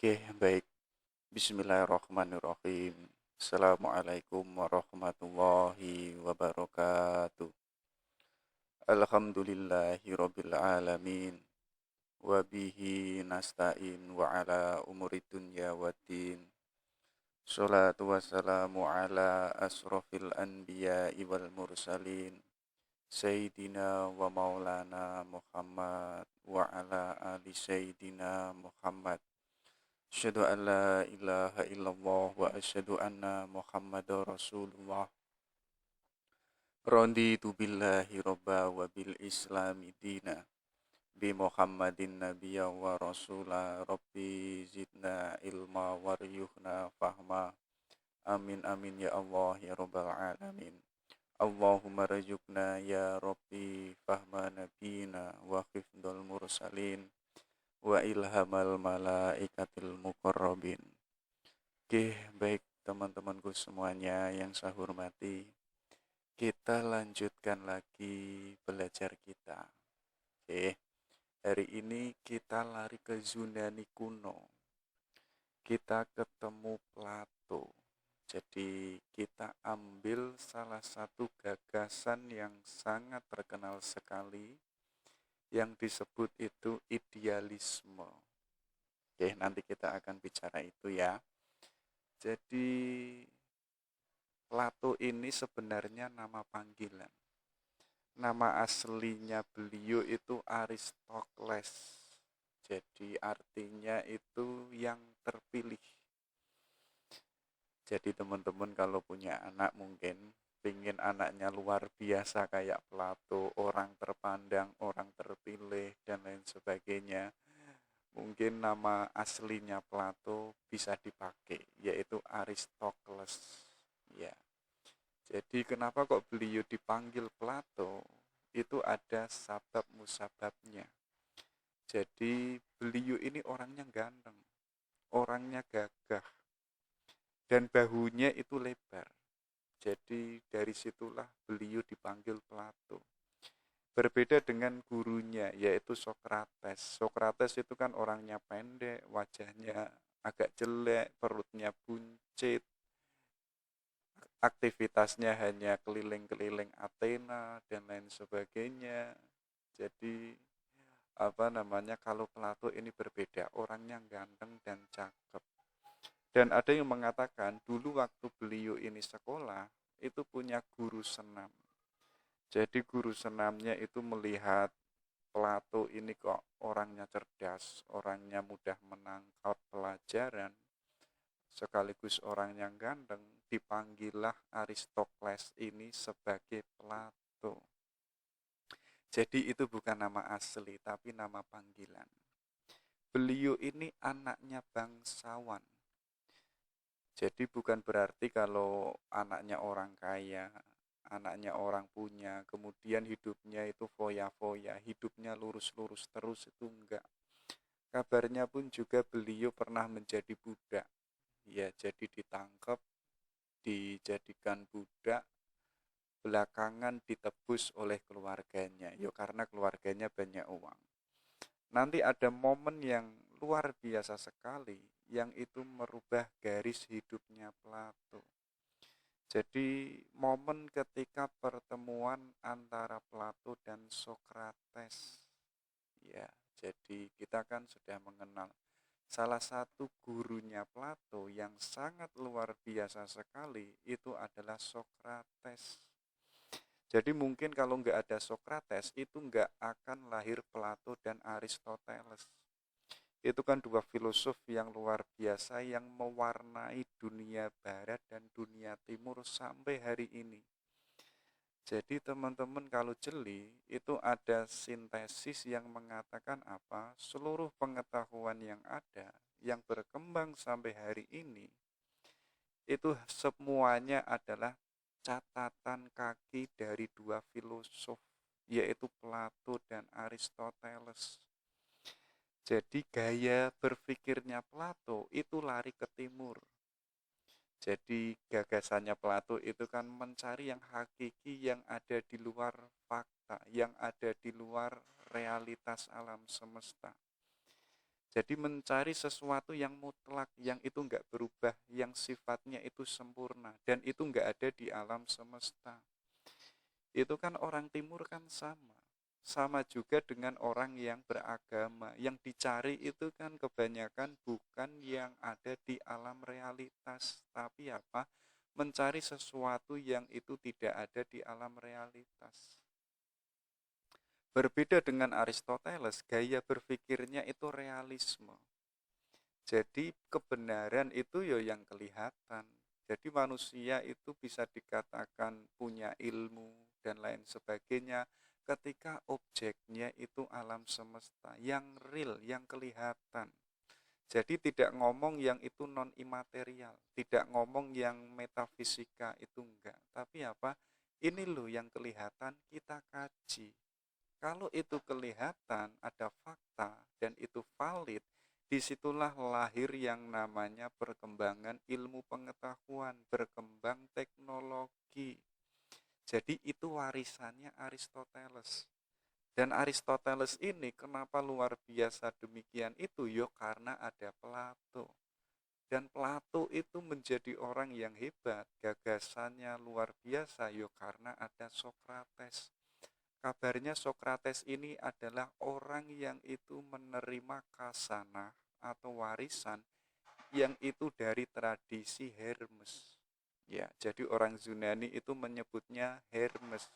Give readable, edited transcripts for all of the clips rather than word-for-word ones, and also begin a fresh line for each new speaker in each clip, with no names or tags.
Oke, baik. Bismillahirrahmanirrahim. Assalamualaikum warahmatullahi wabarakatuh. Alhamdulillahi rabbil alamin. Wabihi nasta'in wa ala umuri dunya waddin. Salatu wassalamu ala asrafil anbiya'i wal mursalin. Sayyidina wa maulana Muhammad wa ala ali Sayyidina Muhammad. Asyhadu an la ilaha illallah wa asyhadu anna Muhammadar Rasulullah. Raditu billahi robba wa bil islami dina. Bi Muhammadin nabiyya wa rasula. Rabbi zidna ilma waryuhna fahma. Amin amin ya Allah ya rabbal alamin. Allahumma rajukna ya Rabbi fahma nabina wa khifdul mursalin wa ilhamal malaikatil muqarrabin. Oke, baik teman-temanku semuanya yang saya hormati. Kita lanjutkan lagi belajar kita. Oke, hari ini kita lari ke Yunani kuno. Kita ketemu Plato. Jadi kita ambil salah satu gagasan yang sangat terkenal sekali yang disebut itu idealisme. Oke, nanti kita akan bicara itu ya. Jadi Plato ini sebenarnya nama panggilan. Nama aslinya beliau itu Aristokles. Jadi artinya itu yang terpilih. Jadi teman-teman kalau punya anak mungkin pingin anaknya luar biasa kayak Plato, orang terpandang, orang terpilih, dan lain sebagainya. Mungkin nama aslinya Plato bisa dipakai, yaitu Aristokles. Ya. Jadi kenapa kok beliau dipanggil Plato? Itu ada sabab musababnya. Jadi beliau ini orangnya ganteng, orangnya gagah, dan bahunya itu lebar. Jadi dari situlah beliau dipanggil Plato. Berbeda dengan gurunya yaitu Sokrates. Sokrates itu kan orangnya pendek, wajahnya agak jelek, perutnya buncit, aktivitasnya hanya keliling-keliling Athena dan lain sebagainya. Jadi kalau Plato ini berbeda, orangnya ganteng dan cakep. Dan ada yang mengatakan dulu waktu beliau ini sekolah itu punya guru senam. Jadi guru senamnya itu melihat Plato ini kok orangnya cerdas, orangnya mudah menangkap pelajaran, sekaligus orang yang ganteng, dipanggillah Aristokles ini sebagai Plato. Jadi itu bukan nama asli, tapi nama panggilan. Beliau ini anaknya bangsawan. Jadi bukan berarti kalau anaknya orang kaya, anaknya orang punya, kemudian hidupnya itu foya-foya, hidupnya lurus-lurus terus, itu enggak. Kabarnya pun juga beliau pernah menjadi budak. Ya, jadi ditangkap, dijadikan budak, belakangan ditebus oleh keluarganya. Ya karena keluarganya banyak uang. Nanti ada momen yang luar biasa sekali, yang itu merubah garis hidupnya Plato. Jadi momen ketika pertemuan antara Plato dan Sokrates. Ya, jadi kita kan sudah mengenal salah satu gurunya Plato yang sangat luar biasa sekali itu adalah Sokrates. Jadi mungkin kalau nggak ada Sokrates itu nggak akan lahir Plato dan Aristoteles. Itu kan dua filosof yang luar biasa yang mewarnai dunia barat dan dunia timur sampai hari ini. Jadi teman-teman kalau jeli itu ada sintesis yang mengatakan apa? Seluruh pengetahuan yang ada, yang berkembang sampai hari ini, itu semuanya adalah catatan kaki dari dua filosof, yaitu Plato dan Aristoteles. Jadi gaya berpikirnya Plato itu lari ke timur. Jadi gagasannya Plato itu kan mencari yang hakiki, yang ada di luar fakta, yang ada di luar realitas alam semesta. Jadi mencari sesuatu yang mutlak, yang itu enggak berubah, yang sifatnya itu sempurna, dan itu enggak ada di alam semesta. Itu kan orang timur kan sama. Sama juga dengan orang yang beragama. Yang dicari itu kan kebanyakan bukan yang ada di alam realitas. Tapi apa? Mencari sesuatu yang itu tidak ada di alam realitas. Berbeda dengan Aristoteles, gaya berpikirnya itu realisme. Jadi kebenaran itu ya yang kelihatan. Jadi manusia itu bisa dikatakan punya ilmu dan lain sebagainya ketika objeknya itu alam semesta yang real, yang kelihatan. Jadi tidak ngomong yang itu non imaterial, tidak ngomong yang metafisika itu enggak. Tapi apa? Ini loh yang kelihatan kita kaji. Kalau itu kelihatan, ada fakta, dan itu valid, disitulah lahir yang namanya perkembangan ilmu pengetahuan, berkembang teknologi. Jadi itu warisannya Aristoteles. Dan Aristoteles ini kenapa luar biasa demikian itu? Yo karena ada Plato. Dan Plato itu menjadi orang yang hebat, gagasannya luar biasa yo karena ada Sokrates. Kabarnya Sokrates ini adalah orang yang itu menerima kasanah atau warisan yang itu dari tradisi Hermes. Ya, jadi orang Yunani itu menyebutnya Hermes.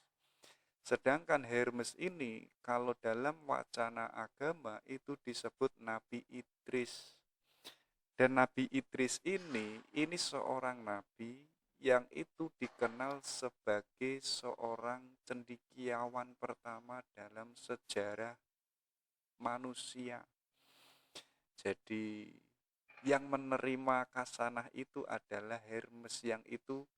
Sedangkan Hermes ini kalau dalam wacana agama itu disebut Nabi Idris. Dan Nabi Idris ini seorang nabi yang itu dikenal sebagai seorang cendekiawan pertama dalam sejarah manusia. Jadi yang menerima kasanah itu adalah Hermes yang itu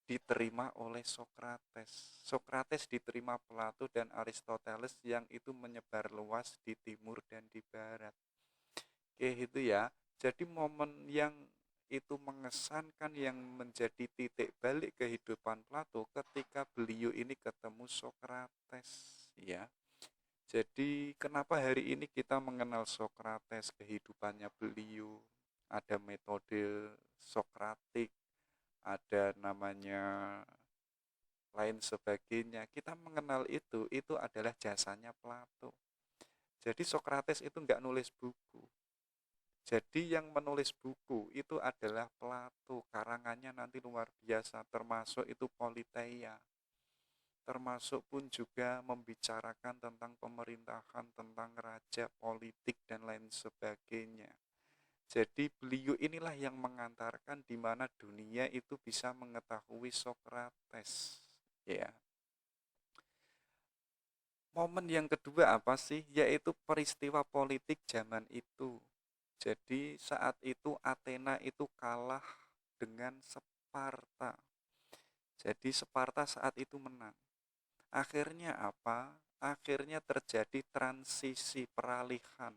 diterima oleh Sokrates. Sokrates diterima Plato dan Aristoteles yang itu menyebar luas di timur dan di barat. Oke itu ya. Jadi momen yang itu mengesankan yang menjadi titik balik kehidupan Plato ketika beliau ini ketemu Sokrates ya. Jadi kenapa hari ini kita mengenal Sokrates, kehidupannya beliau, ada metode Sokratik, ada namanya lain sebagainya. Kita mengenal itu adalah jasanya Plato. Jadi Sokrates itu enggak nulis buku. Jadi yang menulis buku itu adalah Plato, karangannya nanti luar biasa, termasuk itu Politeia. Termasuk pun juga membicarakan tentang pemerintahan, tentang raja, politik, dan lain sebagainya. Jadi beliau inilah yang mengantarkan di mana dunia itu bisa mengetahui Sokrates. Ya. Momen yang kedua apa sih? Yaitu peristiwa politik zaman itu. Jadi saat itu Athena itu kalah dengan Sparta. Jadi Sparta saat itu menang. Akhirnya apa? Akhirnya terjadi transisi peralihan.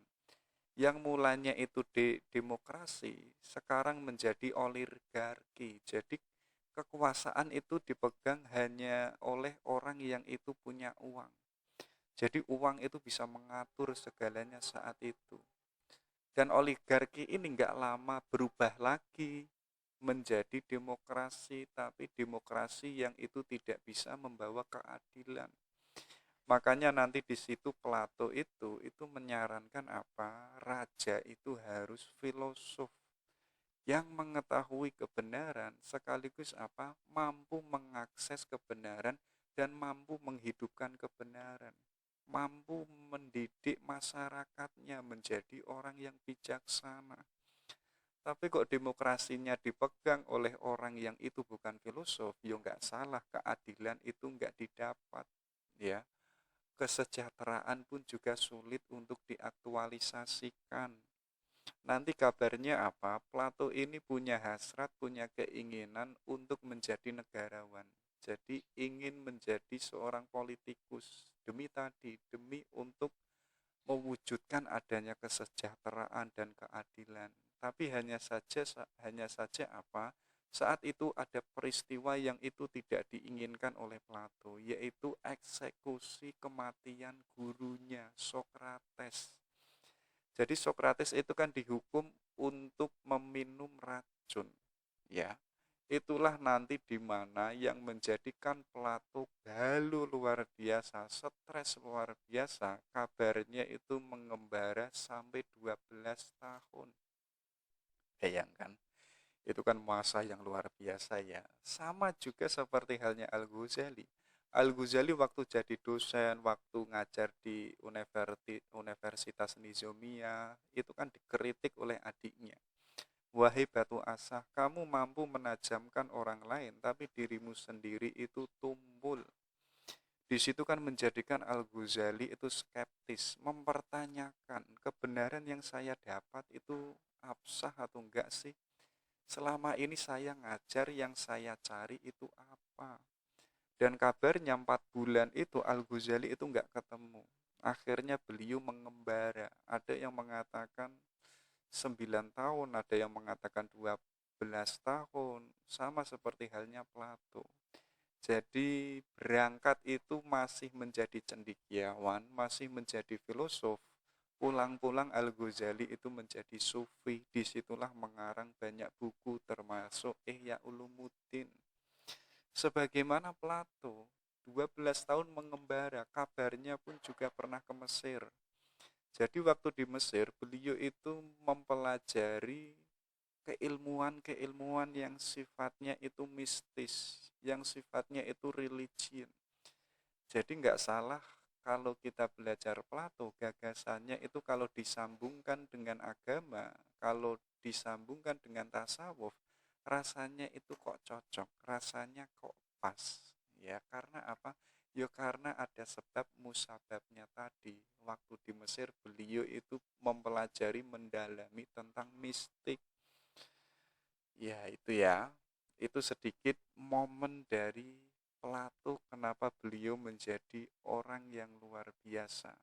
Yang mulanya itu demokrasi, sekarang menjadi oligarki. Jadi kekuasaan itu dipegang hanya oleh orang yang itu punya uang. Jadi uang itu bisa mengatur segalanya saat itu. Dan oligarki ini nggak lama berubah lagi menjadi demokrasi, tapi demokrasi yang itu tidak bisa membawa keadilan. Makanya nanti di situ Plato itu menyarankan apa? Raja itu harus filosof yang mengetahui kebenaran sekaligus apa? Mampu mengakses kebenaran dan mampu menghidupkan kebenaran. Mampu mendidik masyarakatnya menjadi orang yang bijaksana. Tapi kok demokrasinya dipegang oleh orang yang itu bukan filosof, ya nggak salah, keadilan itu nggak didapat, ya. Kesejahteraan pun juga sulit untuk diaktualisasikan. Nanti kabarnya apa? Plato ini punya hasrat, punya keinginan untuk menjadi negarawan. Jadi ingin menjadi seorang politikus demi untuk mewujudkan adanya kesejahteraan dan keadilan. Tapi hanya saja apa? Saat itu ada peristiwa yang itu tidak diinginkan oleh Plato, yaitu eksekusi kematian gurunya Sokrates. Jadi Sokrates itu kan dihukum untuk meminum racun, ya. Itulah nanti di mana yang menjadikan Plato galau luar biasa, stres luar biasa, kabarnya itu mengembara sampai 12 tahun. Bayangkan, itu kan masa yang luar biasa ya. Sama juga seperti halnya Al-Ghazali. Al-Ghazali waktu jadi dosen, waktu ngajar di Universitas Nizamiyah, itu kan dikritik oleh adiknya. Wahai batu asah, kamu mampu menajamkan orang lain, tapi dirimu sendiri itu tumpul. Di situ kan menjadikan Al-Ghazali itu skeptis, mempertanyakan kebenaran yang saya dapat itu absah atau enggak sih? Selama ini saya ngajar, yang saya cari itu apa? Dan kabarnya 4 bulan itu Al-Ghazali itu enggak ketemu. Akhirnya beliau mengembara. Ada yang mengatakan 9 tahun, ada yang mengatakan 12 tahun, sama seperti halnya Plato. Jadi berangkat itu masih menjadi cendekiawan, masih menjadi filosof. Pulang-pulang Al-Ghazali itu menjadi sufi. Disitulah mengarang banyak buku termasuk Ihya Ulumuddin. Sebagaimana Plato, 12 tahun mengembara, kabarnya pun juga pernah ke Mesir. Jadi waktu di Mesir, beliau itu mempelajari keilmuan-keilmuan yang sifatnya itu mistis, yang sifatnya itu religion. Jadi nggak salah kalau kita belajar Plato, gagasannya itu kalau disambungkan dengan agama, kalau disambungkan dengan tasawuf, rasanya itu kok cocok, rasanya kok pas. Ya, karena apa? Ya karena ada sebab musababnya tadi. Waktu di Mesir beliau itu mempelajari, mendalami tentang mistik. Ya, itu ya. Itu sedikit momen dari Plato kenapa beliau menjadi orang yang luar biasa.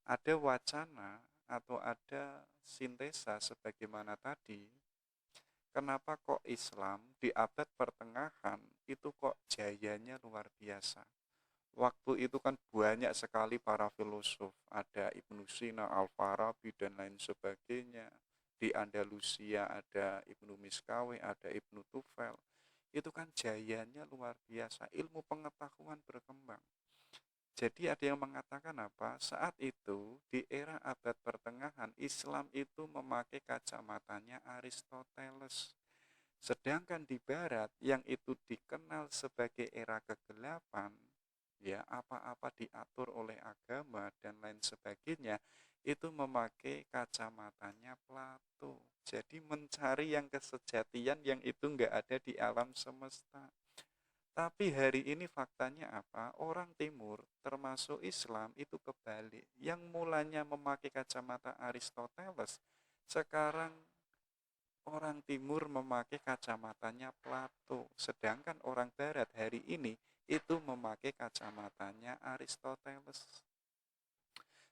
Ada wacana atau ada sintesa sebagaimana tadi, kenapa kok Islam di abad pertengahan itu kok jayanya luar biasa. Waktu itu kan banyak sekali para filosof, ada Ibnu Sina, Al-Farabi, dan lain sebagainya. Di Andalusia ada Ibnu Miskawi, ada Ibnu Tufel. Itu kan jayanya luar biasa, ilmu pengetahuan berkembang. Jadi ada yang mengatakan apa? Saat itu di era abad pertengahan Islam itu memakai kacamatanya Aristoteles. Sedangkan di barat yang itu dikenal sebagai era kegelapan, ya apa-apa diatur oleh agama dan lain sebagainya, itu memakai kacamatanya Plato. Jadi mencari yang kesejatian yang itu enggak ada di alam semesta. Tapi hari ini faktanya apa? Orang timur termasuk Islam itu kebalik. Yang mulanya memakai kacamata Aristoteles, sekarang orang timur memakai kacamatanya Plato. Sedangkan orang barat hari ini itu memakai kacamatanya Aristoteles.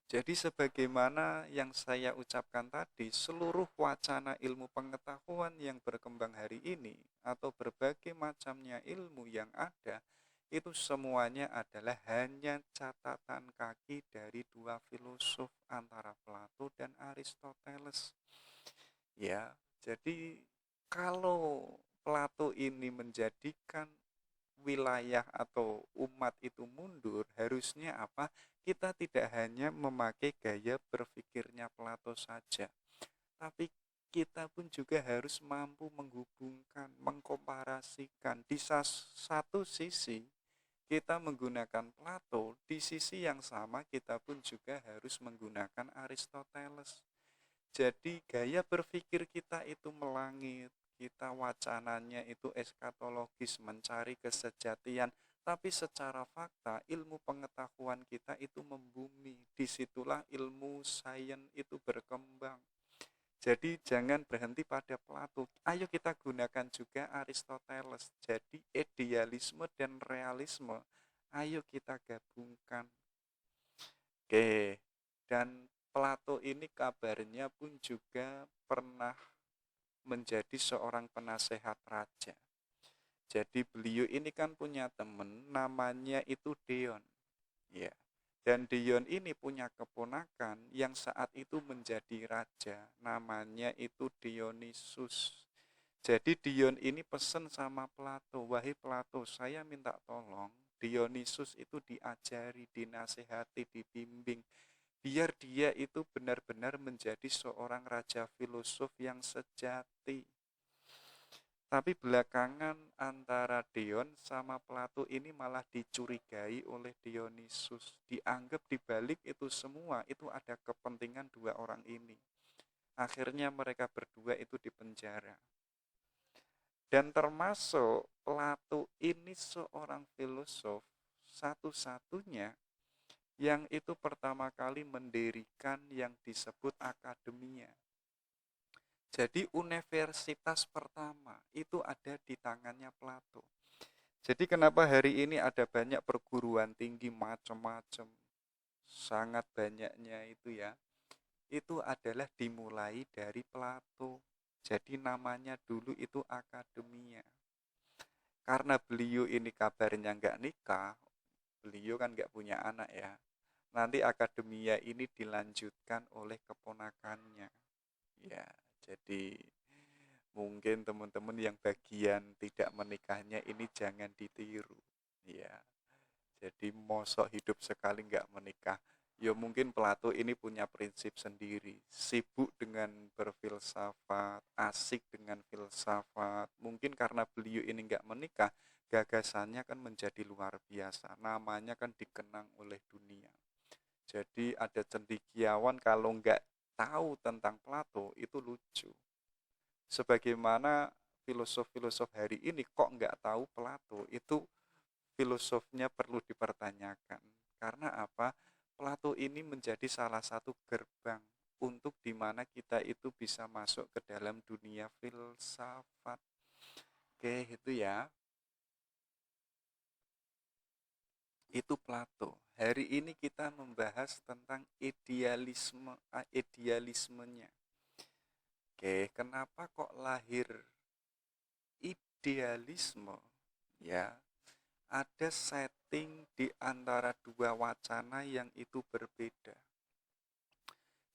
Jadi sebagaimana yang saya ucapkan tadi, seluruh wacana ilmu pengetahuan yang berkembang hari ini atau berbagai macamnya ilmu yang ada, itu semuanya adalah hanya catatan kaki dari dua filosof antara Plato dan Aristoteles. Ya, jadi kalau Plato ini menjadikan wilayah atau umat itu mundur, harusnya apa? Kita tidak hanya memakai gaya berpikirnya Plato saja, tapi kita pun juga harus mampu menghubungkan, mengkomparasikan. Di satu sisi kita menggunakan Plato, di sisi yang sama kita pun juga harus menggunakan Aristoteles. Jadi gaya berpikir kita itu melangit, kita wacananya itu eskatologis, mencari kesejatian, tapi secara fakta ilmu pengetahuan kita itu membumi. Disitulah ilmu sains itu berkembang. Jadi jangan berhenti pada Plato. Ayo kita gunakan juga Aristoteles. Jadi idealisme dan realisme, ayo kita gabungkan. Oke, dan Plato ini kabarnya pun juga pernah menjadi seorang penasehat raja. Jadi beliau ini kan punya teman namanya itu Deon. Ya. Dan Dion ini punya keponakan yang saat itu menjadi raja, namanya itu Dionysus. Jadi Dion ini pesen sama Plato, wahai Plato, saya minta tolong Dionysus itu diajari, dinasehati, dibimbing, biar dia itu benar-benar menjadi seorang raja filosof yang sejati. Tapi belakangan antara Dion sama Plato ini malah dicurigai oleh Dionysus. Dianggap dibalik itu semua itu ada kepentingan dua orang ini. Akhirnya mereka berdua itu dipenjara. Dan termasuk Plato ini seorang filosof satu-satunya yang itu pertama kali mendirikan yang disebut akademia. Jadi universitas pertama itu ada di tangannya Plato. Jadi kenapa hari ini ada banyak perguruan tinggi macam-macam, sangat banyaknya itu ya, itu adalah dimulai dari Plato. Jadi namanya dulu itu akademia. Karena beliau ini kabarnya nggak nikah, beliau kan nggak punya anak ya. Nanti akademia ini dilanjutkan oleh keponakannya. Ya, jadi mungkin teman-teman yang bagian tidak menikahnya ini jangan ditiru. Ya, jadi mosok hidup sekali nggak menikah. Ya mungkin Plato ini punya prinsip sendiri, sibuk dengan berfilsafat, asik dengan filsafat. Mungkin karena beliau ini nggak menikah, gagasannya kan menjadi luar biasa. Namanya kan dikenang oleh dunia. Jadi ada cendekiawan kalau nggak tahu tentang Plato itu lucu. Sebagaimana filosof-filosof hari ini kok nggak tahu Plato, itu filosofnya perlu dipertanyakan. Karena apa? Plato ini menjadi salah satu gerbang untuk dimana kita itu bisa masuk ke dalam dunia filsafat. Oke, itu ya. Itu Plato. Hari ini kita membahas tentang idealismenya. Oke, kenapa kok lahir idealisme? Ya, ada setting di antara dua wacana yang itu berbeda.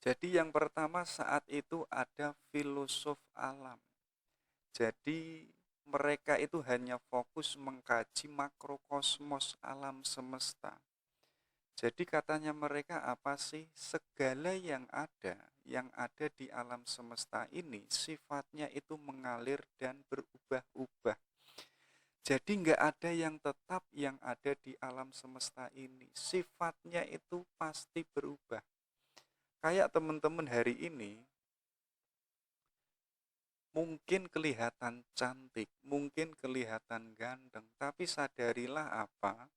Jadi yang pertama saat itu ada filosof alam. Jadi mereka itu hanya fokus mengkaji makrokosmos alam semesta. Jadi katanya mereka apa sih? Segala yang ada di alam semesta ini sifatnya itu mengalir dan berubah-ubah. Jadi nggak ada yang tetap yang ada di alam semesta ini. Sifatnya itu pasti berubah. Kayak teman-teman hari ini, mungkin kelihatan cantik, mungkin kelihatan ganteng, tapi sadarilah apa?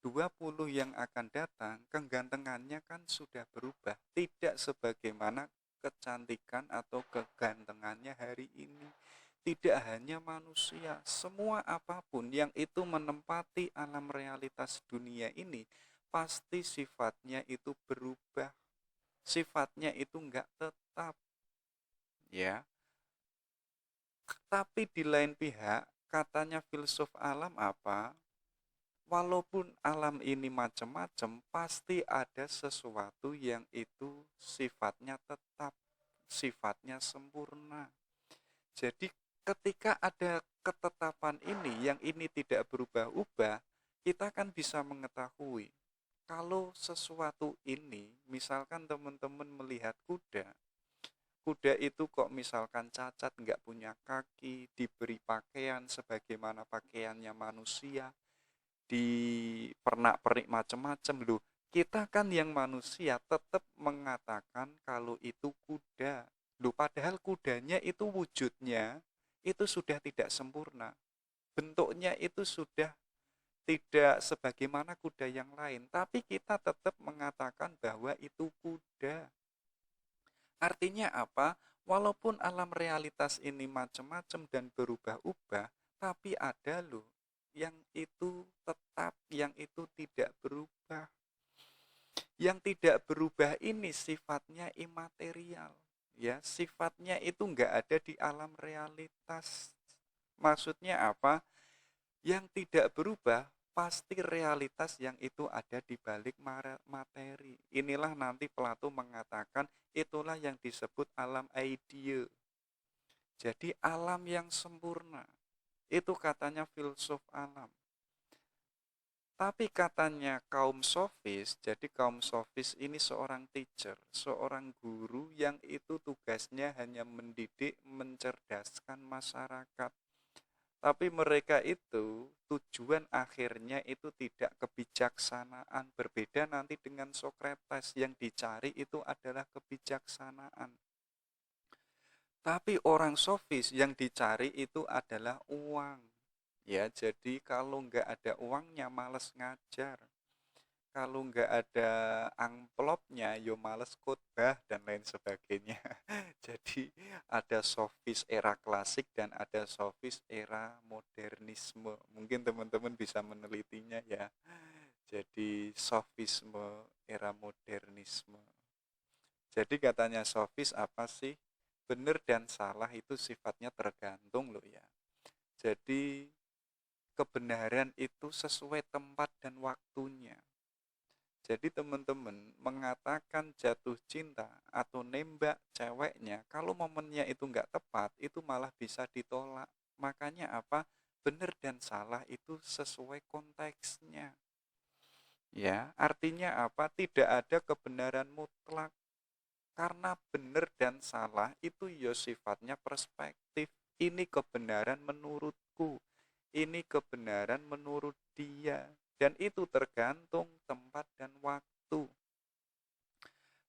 20 yang akan datang, kegantengannya kan sudah berubah. Tidak sebagaimana kecantikan atau kegantengannya hari ini. Tidak hanya manusia, semua apapun yang itu menempati alam realitas dunia ini, pasti sifatnya itu berubah. Sifatnya itu enggak tetap. Ya, tapi di lain pihak, katanya filsuf alam apa? Walaupun alam ini macam-macam, pasti ada sesuatu yang itu sifatnya tetap, sifatnya sempurna. Jadi ketika ada ketetapan ini, yang ini tidak berubah-ubah, kita kan bisa mengetahui kalau sesuatu ini, misalkan teman-teman melihat kuda, kuda itu kok misalkan cacat, nggak punya kaki, diberi pakaian sebagaimana pakaiannya manusia, di pernak-pernik macam-macam loh. Kita kan yang manusia tetap mengatakan kalau itu kuda. Loh, padahal kudanya itu wujudnya itu sudah tidak sempurna. Bentuknya itu sudah tidak sebagaimana kuda yang lain, tapi kita tetap mengatakan bahwa itu kuda. Artinya apa? Walaupun alam realitas ini macam-macam dan berubah-ubah, tapi ada loh yang itu tetap, yang itu tidak berubah. Yang tidak berubah ini sifatnya imaterial. Ya, sifatnya itu enggak ada di alam realitas. Maksudnya apa? Yang tidak berubah pasti realitas yang itu ada di balik materi. Inilah nanti Plato mengatakan itulah yang disebut alam idea. Jadi alam yang sempurna. Itu katanya filsuf alam. Tapi katanya kaum sofis, jadi kaum sofis ini seorang teacher, seorang guru yang itu tugasnya hanya mendidik, mencerdaskan masyarakat. Tapi mereka itu tujuan akhirnya itu tidak kebijaksanaan. Berbeda nanti dengan Socrates, yang dicari itu adalah kebijaksanaan. Tapi orang sofis yang dicari itu adalah uang. Ya, jadi kalau nggak ada uangnya males ngajar. Kalau nggak ada amplopnya, yo males khotbah dan lain sebagainya. Jadi ada sofis era klasik dan ada sofis era modernisme. Mungkin teman-teman bisa menelitinya ya. Jadi sofisme era modernisme. Jadi katanya sofis apa sih? Benar dan salah itu sifatnya tergantung loh ya. Jadi kebenaran itu sesuai tempat dan waktunya. Jadi teman-teman mengatakan jatuh cinta atau nembak ceweknya, kalau momennya itu nggak tepat, itu malah bisa ditolak. Makanya apa? Benar dan salah itu sesuai konteksnya. Ya, artinya apa? Tidak ada kebenaran mutlak. Karena benar dan salah itu ya sifatnya perspektif. Ini kebenaran menurutku. Ini kebenaran menurut dia. Dan itu tergantung tempat dan waktu.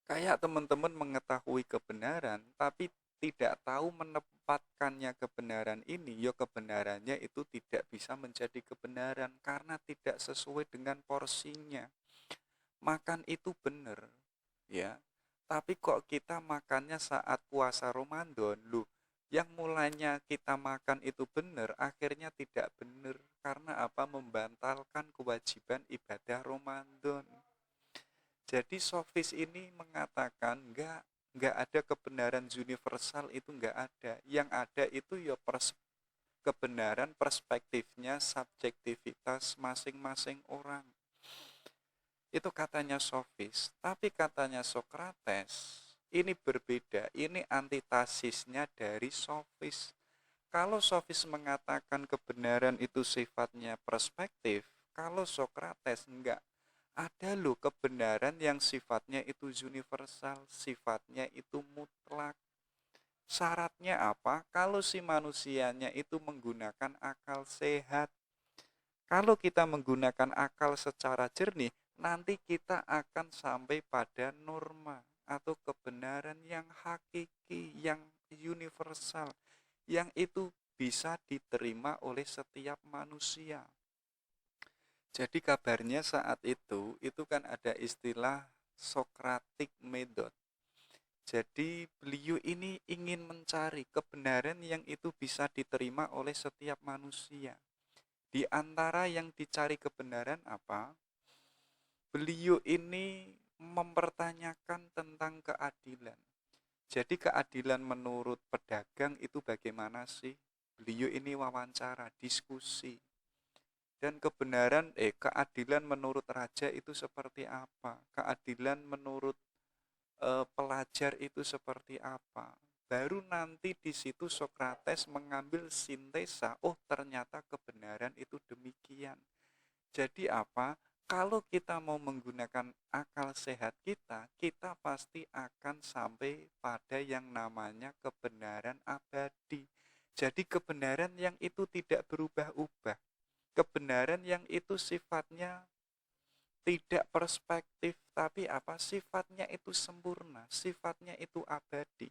Kayak teman-teman mengetahui kebenaran, tapi tidak tahu menempatkannya kebenaran ini, ya kebenarannya itu tidak bisa menjadi kebenaran karena tidak sesuai dengan porsinya. Makan itu benar, ya. Tapi kok kita makannya saat puasa Ramadan, loh. Yang mulanya kita makan itu benar, akhirnya tidak benar. Karena apa? Membatalkan kewajiban ibadah Ramadan. Jadi sofis ini mengatakan enggak ada kebenaran universal, itu enggak ada. Yang ada itu ya kebenaran perspektifnya, subjektivitas masing-masing orang. Itu katanya sofis. Tapi katanya Socrates ini berbeda. Ini antitasisnya dari sofis. Kalau sofis mengatakan kebenaran itu sifatnya perspektif, kalau Socrates enggak. Ada loh kebenaran yang sifatnya itu universal, sifatnya itu mutlak. Syaratnya apa? Kalau si manusianya itu menggunakan akal sehat. Kalau kita menggunakan akal secara jernih, nanti kita akan sampai pada norma atau kebenaran yang hakiki, yang universal, yang itu bisa diterima oleh setiap manusia. Jadi kabarnya saat itu kan ada istilah Socratic Method. Jadi beliau ini ingin mencari kebenaran yang itu bisa diterima oleh setiap manusia. Di antara yang dicari kebenaran apa? Beliau ini mempertanyakan tentang keadilan. Jadi keadilan menurut pedagang itu bagaimana sih? Beliau ini wawancara, diskusi. Dan keadilan menurut raja itu seperti apa? Keadilan menurut pelajar itu seperti apa? Baru nanti di situ Socrates mengambil sintesa, oh ternyata kebenaran itu demikian. Jadi apa? Kalau kita mau menggunakan akal sehat kita, kita pasti akan sampai pada yang namanya kebenaran abadi. Jadi kebenaran yang itu tidak berubah-ubah. Kebenaran yang itu sifatnya tidak perspektif, tapi apa? Sifatnya itu sempurna, sifatnya itu abadi.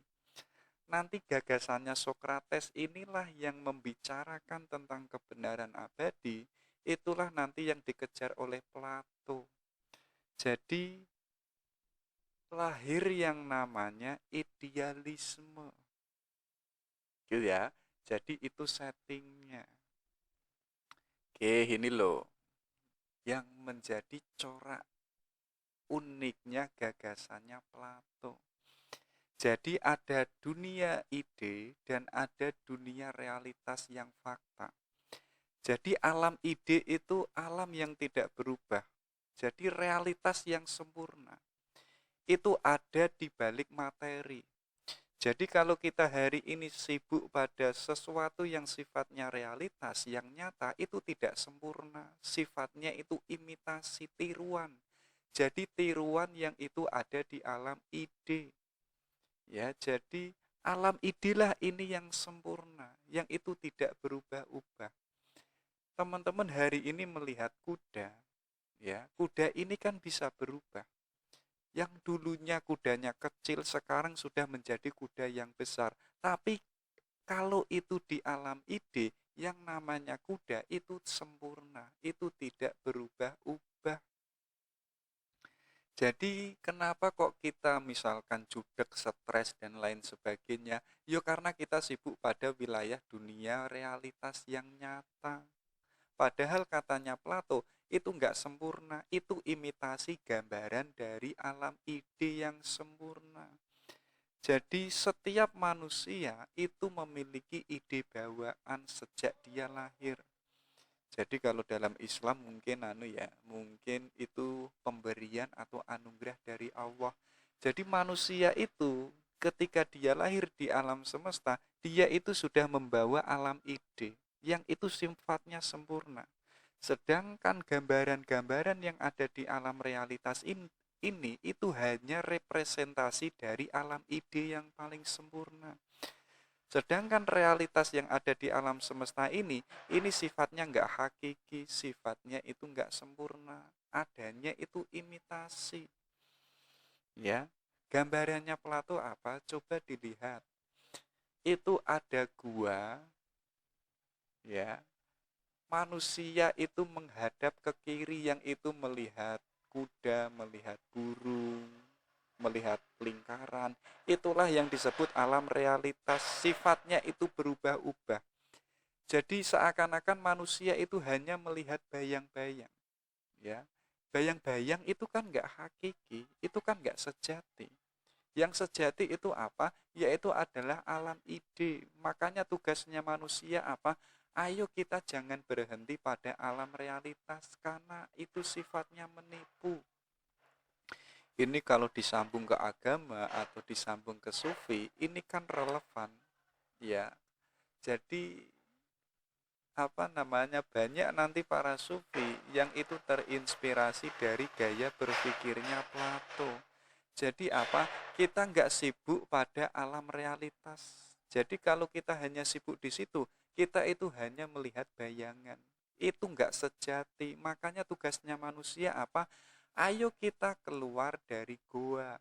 Nanti gagasannya Socrates inilah yang membicarakan tentang kebenaran abadi, itulah nanti yang dikejar oleh Plato. Jadi lahir yang namanya idealisme. Gitu ya. Jadi itu settingnya. Oke, ini loh yang menjadi corak uniknya gagasannya Plato. Jadi ada dunia ide dan ada dunia realitas yang fakta. Jadi alam ide itu alam yang tidak berubah. Jadi realitas yang sempurna itu ada di balik materi. Jadi kalau kita hari ini sibuk pada sesuatu yang sifatnya realitas, yang nyata, itu tidak sempurna. Sifatnya itu imitasi, tiruan. Jadi tiruan yang itu ada di alam ide. Ya, jadi alam idilah ini yang sempurna, yang itu tidak berubah-ubah. Teman-teman hari ini melihat kuda, ya, kuda ini kan bisa berubah. Yang dulunya kudanya kecil sekarang sudah menjadi kuda yang besar. Tapi kalau itu di alam ide, yang namanya kuda itu sempurna, itu tidak berubah-ubah. Jadi kenapa kok kita misalkan judek, stres dan lain sebagainya? Ya karena kita sibuk pada wilayah dunia realitas yang nyata. Padahal katanya Plato itu enggak sempurna, itu imitasi gambaran dari alam ide yang sempurna. Jadi setiap manusia itu memiliki ide bawaan sejak dia lahir. Jadi kalau dalam Islam mungkin itu pemberian atau anugerah dari Allah. Jadi manusia itu ketika dia lahir di alam semesta, dia itu sudah membawa alam ide yang itu sifatnya sempurna. Sedangkan gambaran-gambaran yang ada di alam realitas ini itu hanya representasi dari alam ide yang paling sempurna. Sedangkan realitas yang ada di alam semesta ini sifatnya nggak hakiki, sifatnya itu nggak sempurna, adanya itu imitasi. Ya, gambarannya Plato apa? Coba dilihat. Itu ada gua, ya, manusia itu menghadap ke kiri yang itu melihat kuda, melihat burung, melihat lingkaran. Itulah yang disebut alam realitas. Sifatnya itu berubah-ubah. Jadi seakan-akan manusia itu hanya melihat bayang-bayang. Ya, bayang-bayang itu kan nggak hakiki, itu kan nggak sejati. Yang sejati itu apa? Yaitu adalah alam ide. Makanya tugasnya manusia apa? Ayo kita jangan berhenti pada alam realitas karena itu sifatnya menipu. Ini kalau disambung ke agama atau disambung ke sufi, ini kan relevan. Ya. Jadi banyak nanti para sufi yang itu terinspirasi dari gaya berpikirnya Plato. Jadi kita nggak sibuk pada alam realitas. Jadi kalau kita hanya sibuk di situ, kita itu hanya melihat bayangan. Itu nggak sejati. Makanya tugasnya manusia apa? Ayo kita keluar dari goa.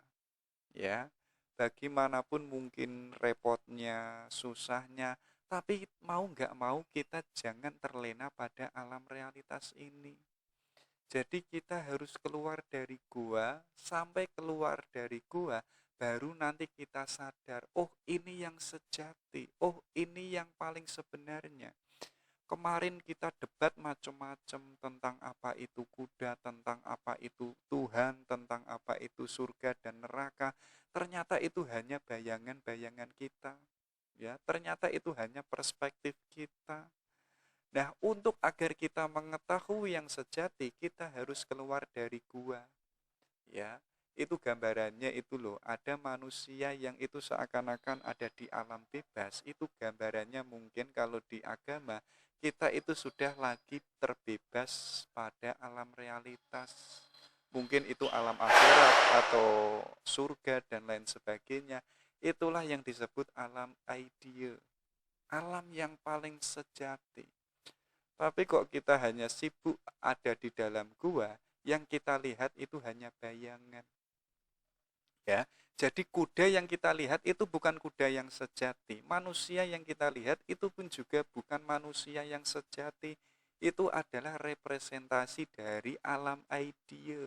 Ya, bagaimanapun mungkin repotnya, susahnya, tapi mau nggak mau kita jangan terlena pada alam realitas ini. Jadi kita harus keluar dari gua, sampai keluar dari gua, baru nanti kita sadar, oh ini yang sejati, oh ini yang paling sebenarnya. Kemarin kita debat macam-macam tentang apa itu kuda, tentang apa itu Tuhan, tentang apa itu surga dan neraka. Ternyata itu hanya bayangan-bayangan kita. Ya, ternyata itu hanya perspektif kita. Nah, untuk agar kita mengetahui yang sejati, kita harus keluar dari gua. Ya, itu gambarannya itu loh, ada manusia yang itu seakan-akan ada di alam bebas. Itu gambarannya mungkin kalau di agama kita itu sudah lagi terbebas pada alam realitas. Mungkin itu alam akhirat atau surga dan lain sebagainya. Itulah yang disebut alam ideal, alam yang paling sejati. Tapi kok kita hanya sibuk ada di dalam gua, yang kita lihat itu hanya bayangan. Ya, jadi kuda yang kita lihat itu bukan kuda yang sejati. Manusia yang kita lihat itu pun juga bukan manusia yang sejati. Itu adalah representasi dari alam ideal.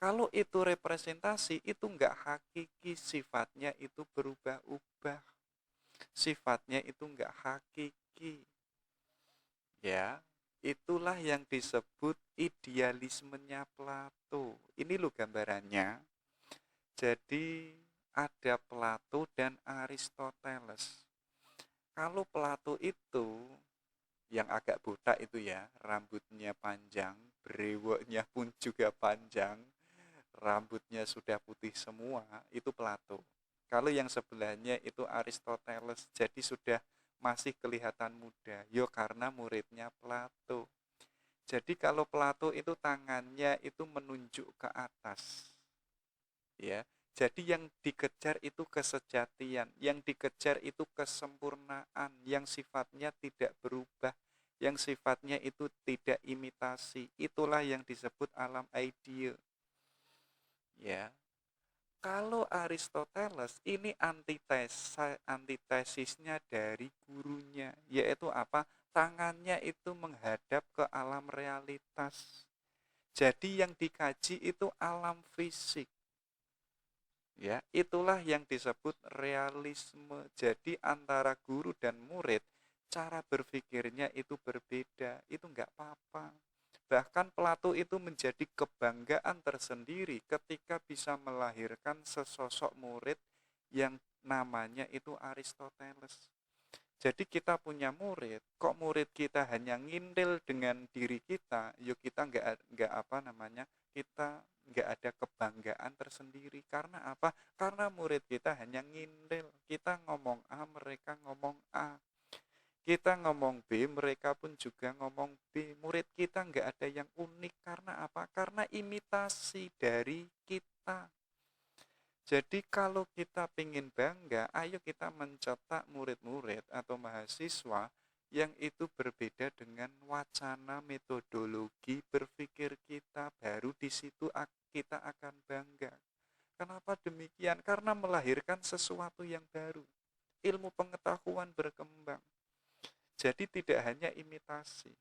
Kalau itu representasi, itu enggak hakiki, sifatnya itu berubah-ubah. Sifatnya itu enggak hakiki. Ya, itulah yang disebut idealismenya Plato. Ini loh gambarannya. Jadi ada Plato dan Aristoteles. Kalau Plato itu yang agak botak itu ya, rambutnya panjang, brewoknya pun juga panjang, rambutnya sudah putih semua, itu Plato. Kalau yang sebelahnya itu Aristoteles, jadi sudah masih kelihatan muda. Yo karena muridnya Plato. Jadi kalau Plato itu tangannya itu menunjuk ke atas. Ya. Jadi yang dikejar itu kesejatian, yang dikejar itu kesempurnaan, yang sifatnya tidak berubah, yang sifatnya itu tidak imitasi. Itulah yang disebut alam idea. Ya. Kalau Aristoteles ini antitesisnya dari gurunya, yaitu apa? Tangannya itu menghadap ke alam realitas. Jadi yang dikaji itu alam fisik. Ya, itulah yang disebut realisme. Jadi antara guru dan murid, cara berpikirnya itu berbeda. Itu enggak apa-apa. Bahkan Plato itu menjadi kebanggaan tersendiri ketika bisa melahirkan sesosok murid yang namanya itu Aristoteles. Jadi kita punya murid, kok murid kita hanya ngintil dengan diri kita, yuk kita kita nggak ada kebanggaan tersendiri. Karena apa? Karena murid kita hanya ngintil. Kita ngomong A, mereka ngomong A. Kita ngomong B, mereka pun juga ngomong B. Murid kita nggak ada yang unik. Karena apa? Karena imitasi dari kita. Jadi kalau kita ingin bangga, ayo kita mencetak murid-murid atau mahasiswa yang itu berbeda dengan wacana metodologi berpikir kita. Baru di situ kita akan bangga. Kenapa demikian? Karena melahirkan sesuatu yang baru. Ilmu pengetahuan berkembang. Jadi tidak hanya imitasi.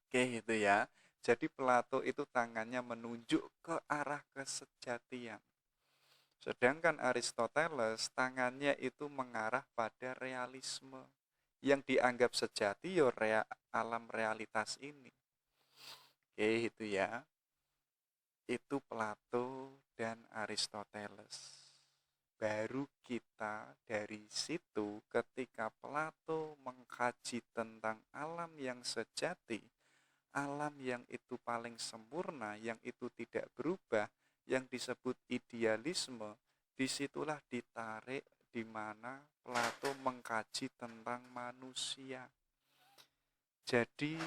Oke, itu ya. Jadi Plato itu tangannya menunjuk ke arah kesejatian. Sedangkan Aristoteles tangannya itu mengarah pada realisme. Yang dianggap sejati ya alam realitas ini. Oke, itu ya. Itu Plato dan Aristoteles. Baru kita dari situ ketika Plato mengkaji tentang alam yang sejati, alam yang itu paling sempurna, yang itu tidak berubah, yang disebut idealisme, disitulah ditarik di mana Plato mengkaji tentang manusia. Jadi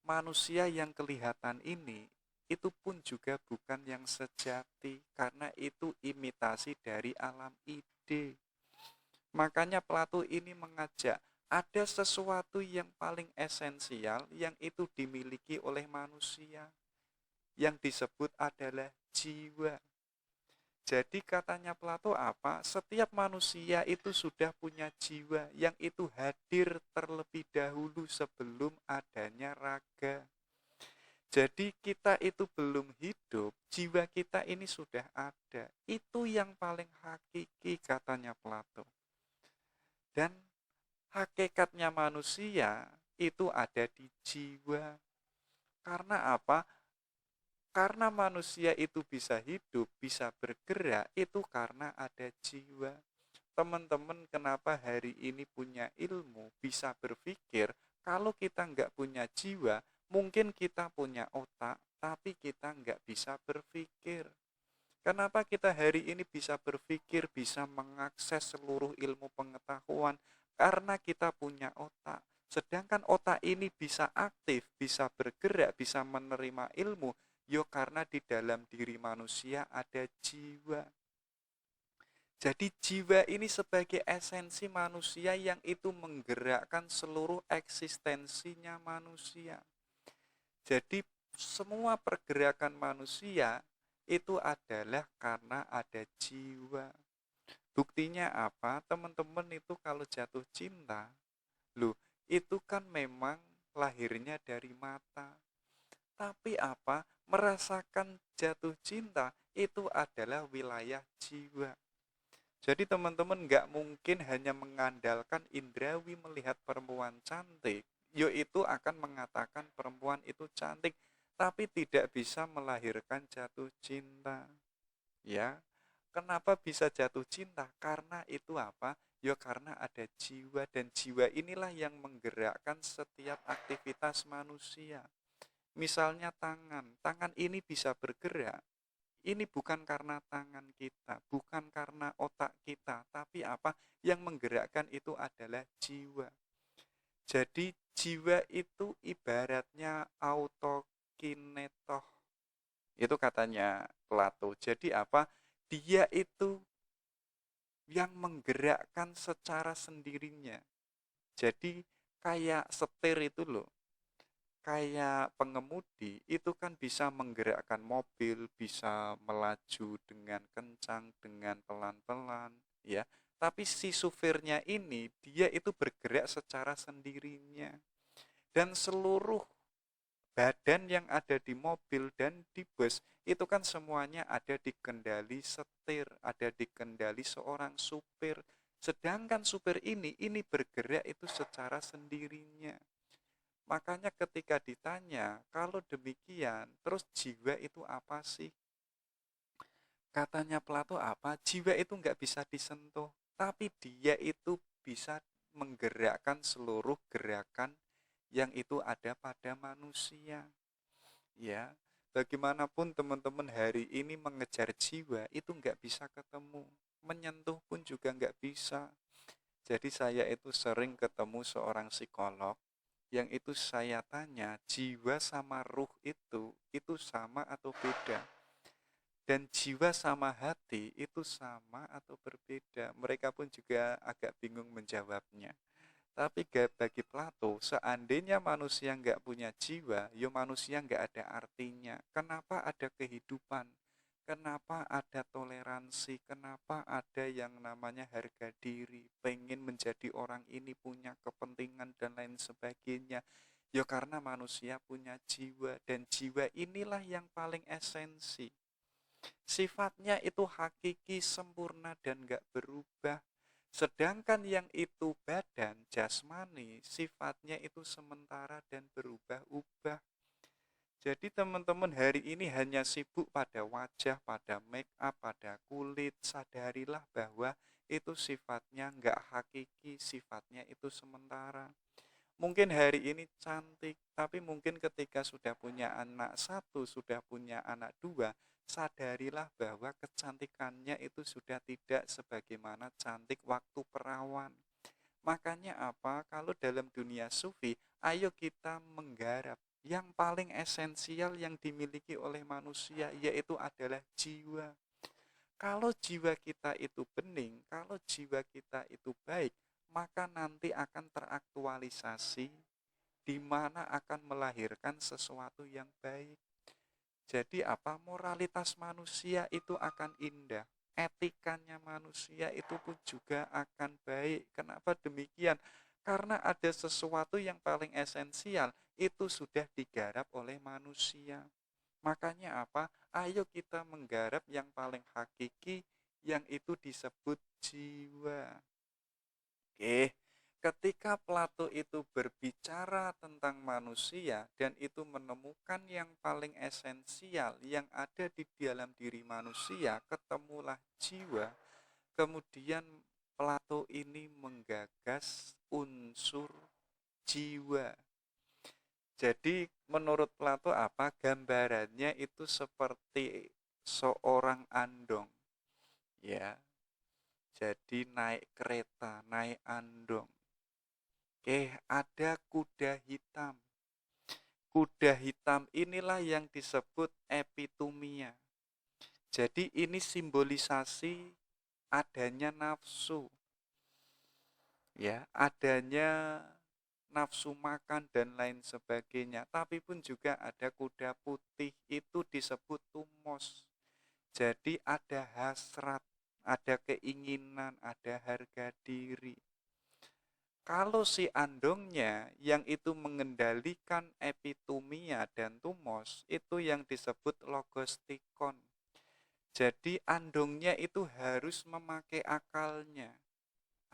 manusia yang kelihatan ini itu pun juga bukan yang sejati karena itu imitasi dari alam ide. Makanya Plato ini mengajak ada sesuatu yang paling esensial yang itu dimiliki oleh manusia yang disebut adalah jiwa. Jadi katanya Plato apa? Setiap manusia itu sudah punya jiwa yang itu hadir terlebih dahulu sebelum adanya raga. Jadi kita itu belum hidup, jiwa kita ini sudah ada. Itu yang paling hakiki katanya Plato. Dan hakikatnya manusia itu ada di jiwa. Karena apa? Karena manusia itu bisa hidup, bisa bergerak, itu karena ada jiwa. Teman-teman kenapa hari ini punya ilmu, bisa berpikir, kalau kita nggak punya jiwa, mungkin kita punya otak, tapi kita nggak bisa berpikir. Kenapa kita hari ini bisa berpikir, bisa mengakses seluruh ilmu pengetahuan? Karena kita punya otak. Sedangkan otak ini bisa aktif, bisa bergerak, bisa menerima ilmu, karena di dalam diri manusia ada jiwa. Jadi jiwa ini sebagai esensi manusia yang itu menggerakkan seluruh eksistensinya manusia. Jadi semua pergerakan manusia itu adalah karena ada jiwa. Buktinya apa? Teman-teman itu kalau jatuh cinta, itu kan memang lahirnya dari mata. Tapi apa? Merasakan jatuh cinta itu adalah wilayah jiwa. Jadi teman-teman nggak mungkin hanya mengandalkan indrawi melihat perempuan cantik, itu akan mengatakan perempuan itu cantik, tapi tidak bisa melahirkan jatuh cinta. Ya, kenapa bisa jatuh cinta? Karena itu apa? Ya karena ada jiwa, dan jiwa inilah yang menggerakkan setiap aktivitas manusia. Misalnya tangan, tangan ini bisa bergerak. Ini bukan karena tangan kita, bukan karena otak kita, tapi apa yang menggerakkan itu adalah jiwa. Jadi jiwa itu ibaratnya autokinetoh. Itu katanya Plato. Jadi apa? Dia itu yang menggerakkan secara sendirinya. Jadi kayak setir itu loh. Kayak pengemudi itu kan bisa menggerakkan mobil, bisa melaju dengan kencang, dengan pelan-pelan, ya. Tapi si supirnya ini dia itu bergerak secara sendirinya, dan seluruh badan yang ada di mobil dan di bus itu kan semuanya ada di kendali setir, ada di kendali seorang supir. Sedangkan supir ini bergerak itu secara sendirinya. Makanya ketika ditanya, kalau demikian, terus jiwa itu apa sih? Katanya Plato apa? Jiwa itu nggak bisa disentuh, tapi dia itu bisa menggerakkan seluruh gerakan yang itu ada pada manusia. Ya, bagaimanapun teman-teman hari ini mengejar jiwa itu nggak bisa ketemu, menyentuh pun juga nggak bisa. Jadi saya itu sering ketemu seorang psikolog yang itu saya tanya, jiwa sama ruh itu sama atau beda? Dan jiwa sama hati itu sama atau berbeda? Mereka pun juga agak bingung menjawabnya. Tapi bagi Plato, seandainya manusia nggak punya jiwa, ya manusia nggak ada artinya. Kenapa ada kehidupan? Kenapa ada toleransi? Kenapa ada yang namanya harga diri? Pengen menjadi orang ini, punya kepentingan dan lain sebagainya. Ya karena manusia punya jiwa, dan jiwa inilah yang paling esensi. Sifatnya itu hakiki, sempurna, dan nggak berubah. Sedangkan yang itu badan, jasmani, sifatnya itu sementara dan berubah-ubah. Jadi teman-teman hari ini hanya sibuk pada wajah, pada make up, pada kulit. Sadarilah bahwa itu sifatnya nggak hakiki, sifatnya itu sementara. Mungkin hari ini cantik, tapi mungkin ketika sudah punya anak satu, sudah punya anak dua, sadarilah bahwa kecantikannya itu sudah tidak sebagaimana cantik waktu perawan. Makanya apa? Kalau dalam dunia sufi, ayo kita menggarap yang paling esensial yang dimiliki oleh manusia, yaitu adalah jiwa. Kalau jiwa kita itu bening, kalau jiwa kita itu baik, maka nanti akan teraktualisasi di mana akan melahirkan sesuatu yang baik. Jadi apa? Moralitas manusia itu akan indah. Etikanya manusia itu pun juga akan baik. Kenapa demikian? Karena ada sesuatu yang paling esensial itu sudah digarap oleh manusia. Makanya apa? Ayo kita menggarap yang paling hakiki, yang itu disebut jiwa. Oke, ketika Plato itu berbicara tentang manusia dan itu menemukan yang paling esensial yang ada di dalam diri manusia, ketemulah jiwa. Kemudian Plato ini menggagas unsur jiwa. Jadi menurut Plato apa? Gambarannya itu seperti seorang andong. Ya, jadi naik kereta, naik andong. Oke, ada kuda hitam. Kuda hitam inilah yang disebut epitumia. Jadi ini simbolisasi adanya nafsu. Ya, adanya nafsu makan dan lain sebagainya. Tapi pun juga ada kuda putih, itu disebut tumos. Jadi ada hasrat, ada keinginan, ada harga diri. Kalau si andongnya yang itu mengendalikan epitumia dan tumos, itu yang disebut logostikon. Jadi andongnya itu harus memakai akalnya.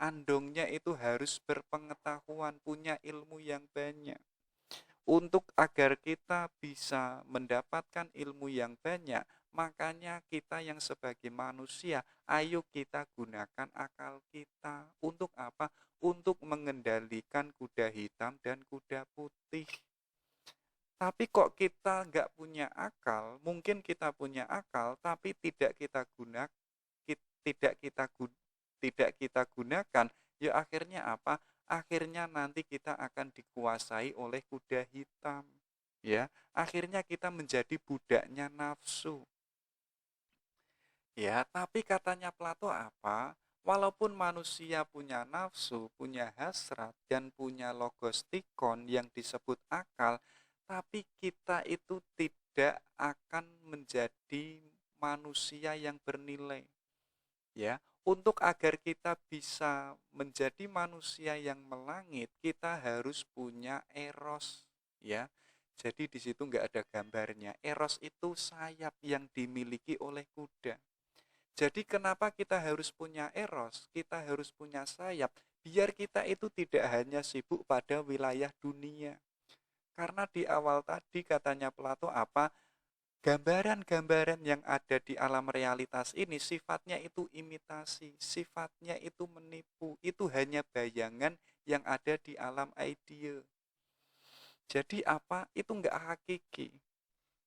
Andongnya itu harus berpengetahuan, punya ilmu yang banyak. Untuk agar kita bisa mendapatkan ilmu yang banyak, Makanya kita yang sebagai manusia, ayo kita gunakan akal kita. Untuk apa? Untuk mengendalikan kuda hitam dan kuda putih. Tapi kok kita nggak punya akal, mungkin kita punya akal, tapi tidak kita gunakan, ya akhirnya apa? Akhirnya nanti kita akan dikuasai oleh kuda hitam. Ya, akhirnya kita menjadi budaknya nafsu. Ya, tapi katanya Plato apa? Walaupun manusia punya nafsu, punya hasrat, dan punya logostikon yang disebut akal, tapi kita itu tidak akan menjadi manusia yang bernilai. Ya, untuk agar kita bisa menjadi manusia yang melangit, kita harus punya eros. Ya, jadi di situ nggak ada gambarnya. Eros itu sayap yang dimiliki oleh kuda. Jadi kenapa kita harus punya eros, kita harus punya sayap, biar kita itu tidak hanya sibuk pada wilayah dunia. Karena di awal tadi katanya Plato apa? Gambaran-gambaran yang ada di alam realitas ini sifatnya itu imitasi, sifatnya itu menipu, itu hanya bayangan yang ada di alam ide. Jadi apa? Itu enggak hakiki.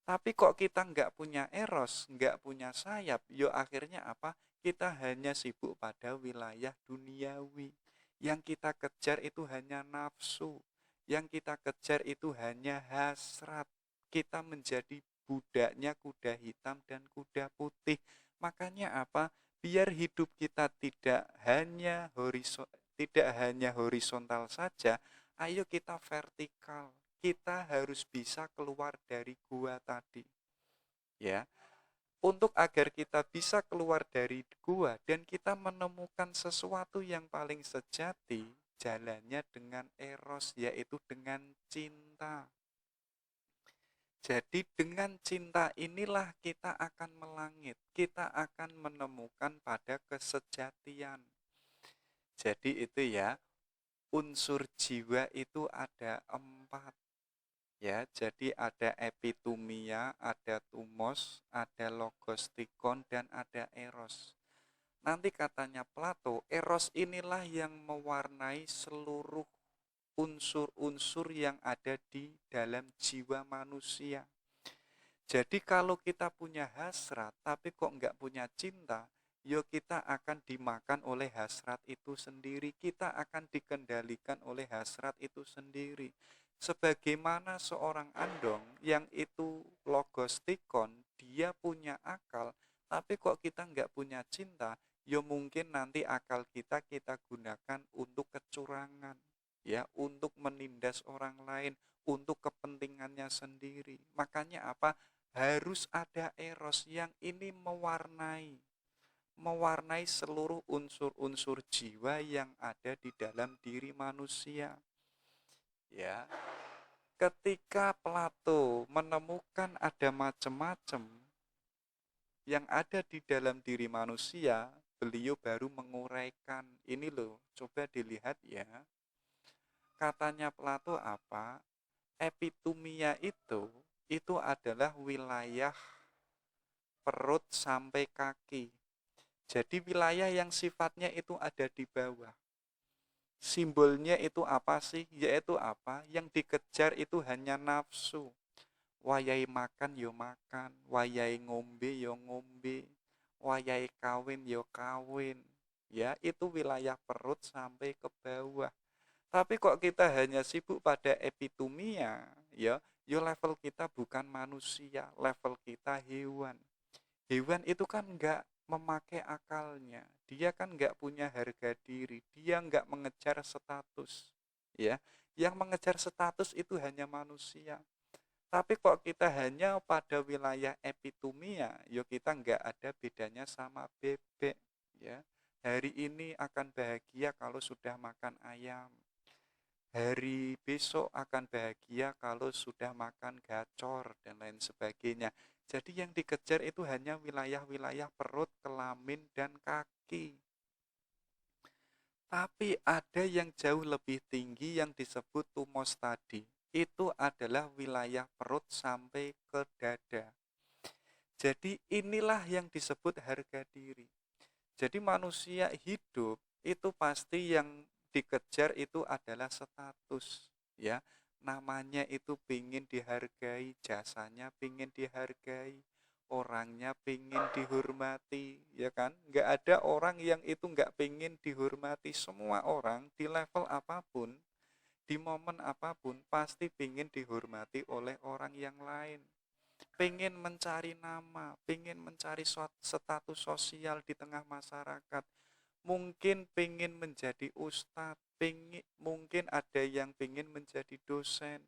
Tapi kok kita nggak punya eros, nggak punya sayap, yo akhirnya apa? Kita hanya sibuk pada wilayah duniawi. Yang kita kejar itu hanya nafsu. Yang kita kejar itu hanya hasrat. Kita menjadi budaknya kuda hitam dan kuda putih. Makanya apa? Biar hidup kita tidak hanya horizontal saja, ayo kita vertikal. Kita harus bisa keluar dari gua tadi. Ya, untuk agar kita bisa keluar dari gua dan kita menemukan sesuatu yang paling sejati, jalannya dengan eros, yaitu dengan cinta. Jadi dengan cinta inilah kita akan melangit, kita akan menemukan pada kesejatian. Jadi itu ya, unsur jiwa itu ada 4. Ya, jadi ada epitumia, ada tumos, ada logostikon, dan ada eros. Nanti katanya Plato, eros inilah yang mewarnai seluruh unsur-unsur yang ada di dalam jiwa manusia. Jadi kalau kita punya hasrat, tapi kok nggak punya cinta, yo kita akan dimakan oleh hasrat itu sendiri. Kita akan dikendalikan oleh hasrat itu sendiri. Sebagaimana seorang andong yang itu logostikon, dia punya akal, tapi kok kita nggak punya cinta, yo mungkin nanti akal kita gunakan untuk kecurangan, ya, untuk menindas orang lain, untuk kepentingannya sendiri. Makanya apa? Harus ada eros yang ini mewarnai seluruh unsur-unsur jiwa yang ada di dalam diri manusia. Ya, ketika Plato menemukan ada macam-macam yang ada di dalam diri manusia, beliau baru menguraikan ini loh. Coba dilihat ya. Katanya Plato apa? Epitumia itu adalah wilayah perut sampai kaki. Jadi wilayah yang sifatnya itu ada di bawah. Simbolnya itu apa sih? Yaitu apa? Yang dikejar itu hanya nafsu. Wayai makan yo makan, wayai ngombe yo ngombe, wayai kawin yo kawin. Ya, itu wilayah perut sampai ke bawah. Tapi kok kita hanya sibuk pada epitumia, ya, level kita bukan manusia, level kita hewan. Hewan itu kan nggak memakai akalnya, dia kan nggak punya harga diri, dia nggak mengejar status, ya. Yang mengejar status itu hanya manusia. Tapi kok kita hanya pada wilayah epitumia, ya kita nggak ada bedanya sama bebek, ya. Hari ini akan bahagia kalau sudah makan ayam. Hari besok akan bahagia kalau sudah makan gacor dan lain sebagainya. Jadi yang dikejar itu hanya wilayah-wilayah perut, kelamin, dan kaki. Tapi ada yang jauh lebih tinggi yang disebut tumos tadi. Itu adalah wilayah perut sampai ke dada. Jadi inilah yang disebut harga diri. Jadi manusia hidup itu pasti yang dikejar itu adalah status, ya. Namanya itu pingin dihargai, jasanya pingin dihargai, orangnya pingin dihormati, ya kan? Nggak ada orang yang itu nggak pingin dihormati. Semua orang di level apapun, di momen apapun pasti pingin dihormati oleh orang yang lain, pengen mencari nama, pengen mencari status sosial di tengah masyarakat, mungkin pengen menjadi ustadz, mungkin ada yang pengen menjadi dosen,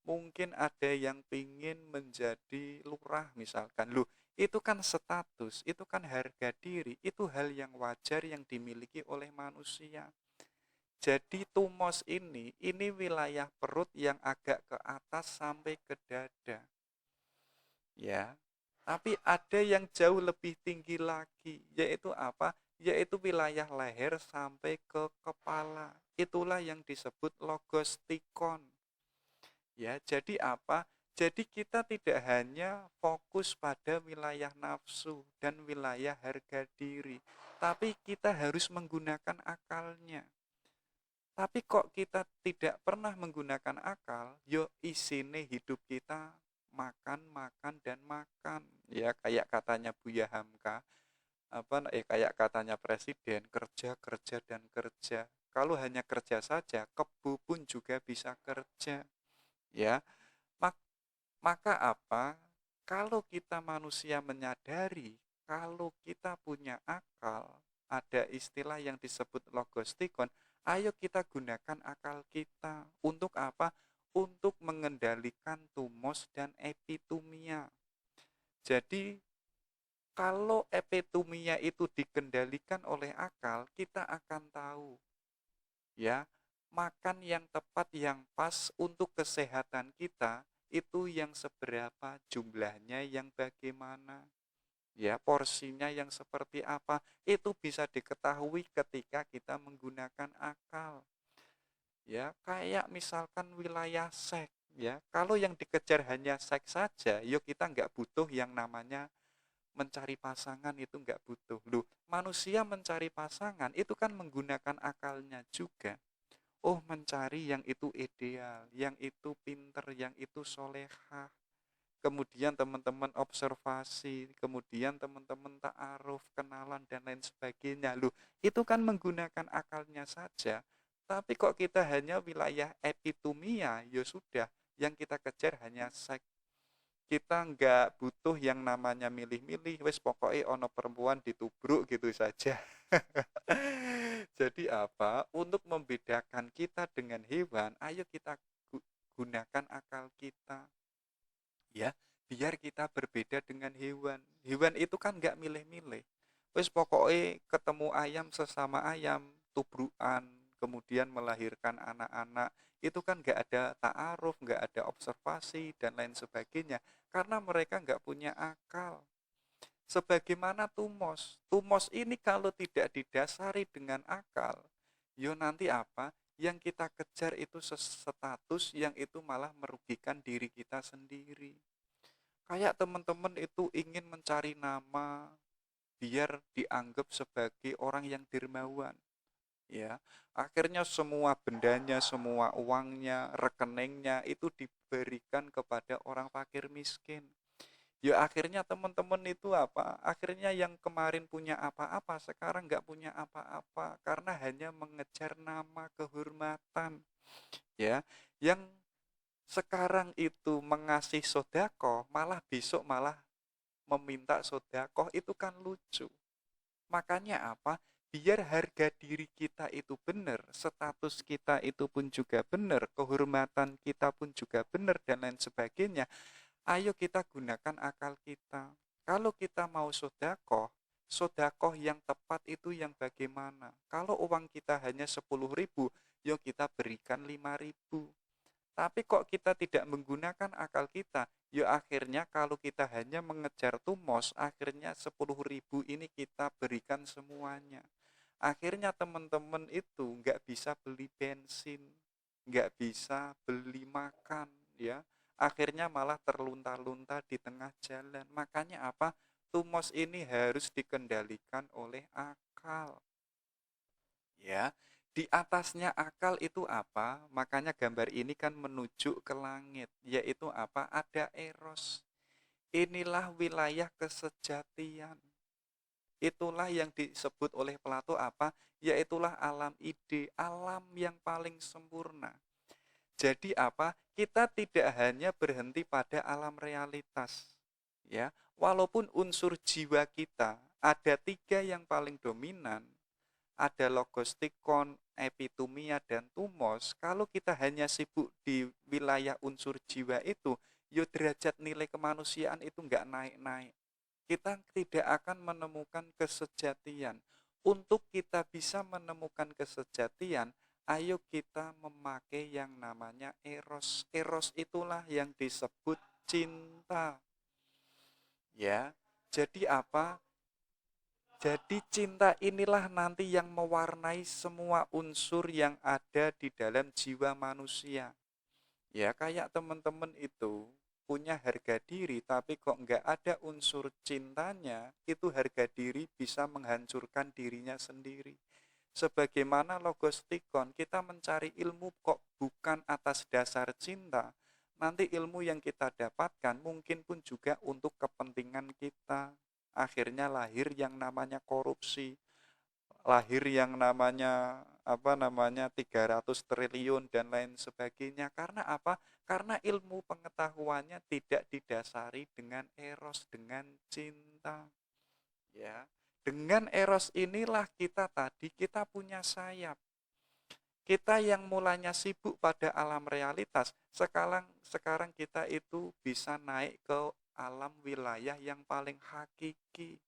mungkin ada yang pengen menjadi lurah misalkan. Loh, itu kan status, itu kan harga diri, itu hal yang wajar yang dimiliki oleh manusia. Jadi tumos ini wilayah perut yang agak ke atas sampai ke dada. Ya, tapi ada yang jauh lebih tinggi lagi, yaitu apa? Yaitu wilayah leher sampai ke kepala. Itulah yang disebut logostikon. Ya, jadi apa? Jadi kita tidak hanya fokus pada wilayah nafsu dan wilayah harga diri, tapi kita harus menggunakan akalnya. Tapi kok kita tidak pernah menggunakan akal, yo isine hidup kita makan, makan, dan makan. Ya kayak katanya Buya Hamka, kayak katanya Presiden, kerja, kerja, dan kerja. Kalau hanya kerja saja, kebo pun juga bisa kerja. Ya, mak maka apa? Kalau kita manusia menyadari, kalau kita punya akal, ada istilah yang disebut logostikon, ayo kita gunakan akal kita. Untuk apa? Untuk mengendalikan tumos dan epitumia. Jadi, kalau epitumia itu dikendalikan oleh akal, kita akan tahu, ya, makan yang tepat, yang pas untuk kesehatan kita, itu yang seberapa, jumlahnya yang bagaimana, ya, porsinya yang seperti apa, itu bisa diketahui ketika kita menggunakan akal. Ya, kayak misalkan wilayah seks, ya, kalau yang dikejar hanya seks saja, yuk kita nggak butuh yang namanya mencari pasangan, itu nggak butuh. Loh, manusia mencari pasangan itu kan menggunakan akalnya juga. Oh, mencari yang itu ideal, yang itu pinter, yang itu solehah. Kemudian teman-teman observasi, kemudian teman-teman ta'aruf, kenalan, dan lain sebagainya. Loh, itu kan menggunakan akalnya saja. Tapi kok kita hanya wilayah epitumia, ya sudah, yang kita kejar hanya seks. Kita nggak butuh yang namanya milih-milih, wes pokoknya ono perempuan ditubruk gitu saja. Jadi apa? Untuk membedakan kita dengan hewan, ayo kita gunakan akal kita, ya, biar kita berbeda dengan hewan. Hewan itu kan nggak milih-milih. Wes pokoknya ketemu ayam sesama ayam, tubrukan, kemudian melahirkan anak-anak, itu kan nggak ada ta'aruf, nggak ada observasi, dan lain sebagainya. Karena mereka nggak punya akal. Sebagaimana tumos. Tumos ini kalau tidak didasari dengan akal, yo nanti apa? Yang kita kejar itu status yang itu malah merugikan diri kita sendiri. Kayak teman-teman itu ingin mencari nama biar dianggap sebagai orang yang dermawan. Ya, akhirnya semua bendanya, semua uangnya, rekeningnya itu diberikan kepada orang fakir miskin. Ya akhirnya teman-teman itu apa? Akhirnya yang kemarin punya apa-apa sekarang nggak punya apa-apa karena hanya mengejar nama kehormatan. Ya, yang sekarang itu mengasih sodako malah besok malah meminta sodako, itu kan lucu. Makanya apa? Biar harga diri kita itu benar, status kita itu pun juga benar, kehormatan kita pun juga benar, dan lain sebagainya. Ayo kita gunakan akal kita. Kalau kita mau sodakoh, sodakoh yang tepat itu yang bagaimana? Kalau uang kita hanya 10.000, yuk kita berikan 5.000. Tapi kok kita tidak menggunakan akal kita, ya akhirnya kalau kita hanya mengejar tumos, akhirnya 10.000 ini kita berikan semuanya. Akhirnya teman-teman itu nggak bisa beli bensin, nggak bisa beli makan, ya. akhirnya malah terlunta-lunta di tengah jalan. Makanya apa? Tumos ini harus dikendalikan oleh akal. Ya, di atasnya akal itu apa? Makanya gambar ini kan menuju ke langit, yaitu apa? Ada eros. Inilah wilayah kesejatian. Itulah yang disebut oleh Plato apa? Yaitulah alam ide, alam yang paling sempurna. Jadi apa? Kita tidak hanya berhenti pada alam realitas. Ya, walaupun unsur jiwa kita ada 3 yang paling dominan, ada logostikon, epitumia, dan tumos. Kalau kita hanya sibuk di wilayah unsur jiwa itu, yo derajat nilai kemanusiaan itu nggak naik-naik. Kita tidak akan menemukan kesejatian. Untuk kita bisa menemukan kesejatian, ayo kita memakai yang namanya eros. Eros itulah yang disebut cinta. Ya, jadi apa? Jadi cinta inilah nanti yang mewarnai semua unsur yang ada di dalam jiwa manusia. Ya kayak teman-teman itu punya harga diri tapi kok nggak ada unsur cintanya, itu harga diri bisa menghancurkan dirinya sendiri. Sebagaimana logostikon, kita mencari ilmu kok bukan atas dasar cinta, nanti ilmu yang kita dapatkan mungkin pun juga untuk kepentingan kita. Akhirnya lahir yang namanya korupsi, lahir yang namanya 300 triliun dan lain sebagainya. Karena apa? Karena ilmu pengetahuannya tidak didasari dengan eros, dengan cinta. Ya. Dengan eros inilah kita punya sayap. Kita yang mulanya sibuk pada alam realitas, sekarang kita itu bisa naik ke alam wilayah yang paling hakiki.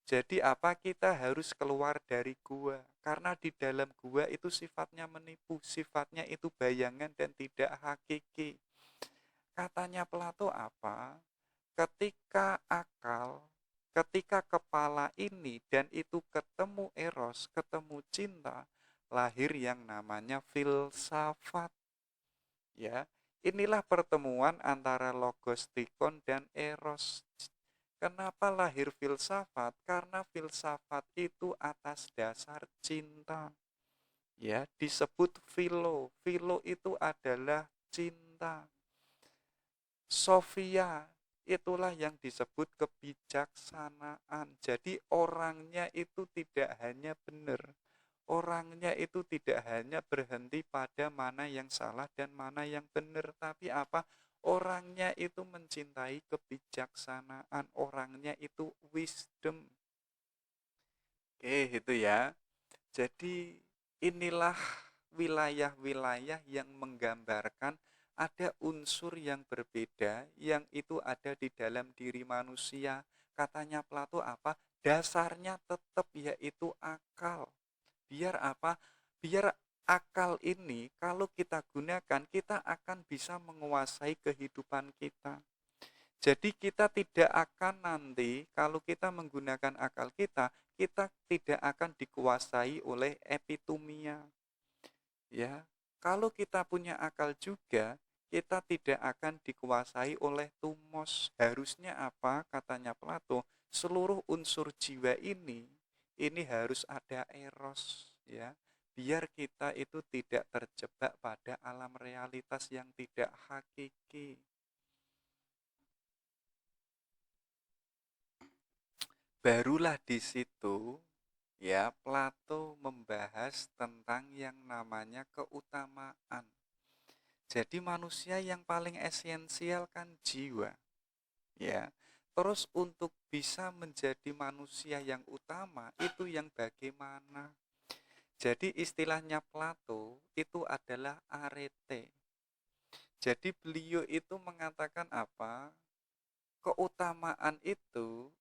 Jadi apa? Kita harus keluar dari gua. Karena di dalam gua itu sifatnya menipu, sifatnya itu bayangan dan tidak hakiki. Katanya Plato apa? Ketika kepala ini dan itu ketemu eros, ketemu cinta, lahir yang namanya filsafat. Ya, inilah pertemuan antara logostikon dan eros. Kenapa lahir filsafat? Karena filsafat itu atas dasar cinta. Ya, disebut philo. Philo itu adalah cinta. Sophia itulah yang disebut kebijaksanaan. Jadi orangnya itu tidak hanya benar. Orangnya itu tidak hanya berhenti pada mana yang salah dan mana yang benar, tapi apa? Orangnya itu mencintai kebijaksanaan, orangnya itu wisdom. Oke, itu ya. Jadi inilah wilayah-wilayah yang menggambarkan ada unsur yang berbeda yang itu ada di dalam diri manusia. Katanya Plato apa? Dasarnya tetap yaitu akal. Biar apa? Biar akal ini kalau kita gunakan, kita akan bisa menguasai kehidupan kita. Jadi kita tidak akan nanti, kalau kita menggunakan akal kita tidak akan dikuasai oleh epitumia. Ya, kalau kita punya akal juga, kita tidak akan dikuasai oleh tumos. Harusnya apa? Katanya Plato, seluruh unsur jiwa ini harus ada eros, ya. Biar kita itu tidak terjebak pada alam realitas yang tidak hakiki. Barulah di situ ya Plato membahas tentang yang namanya keutamaan. Jadi manusia yang paling esensial kan jiwa. Ya. Terus untuk bisa menjadi manusia yang utama itu yang bagaimana? Jadi istilahnya Plato itu adalah arete. Jadi beliau itu mengatakan apa? Keutamaan itu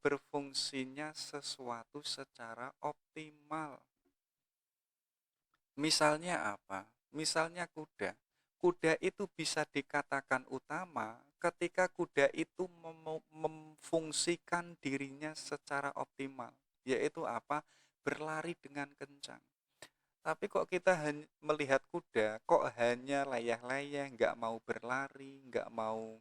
berfungsinya sesuatu secara optimal. Misalnya apa? Misalnya kuda. Kuda itu bisa dikatakan utama ketika kuda itu memfungsikan dirinya secara optimal. Yaitu apa? Berlari dengan kencang. Tapi kok kita melihat kuda, kok hanya layah-layah, nggak mau berlari, nggak mau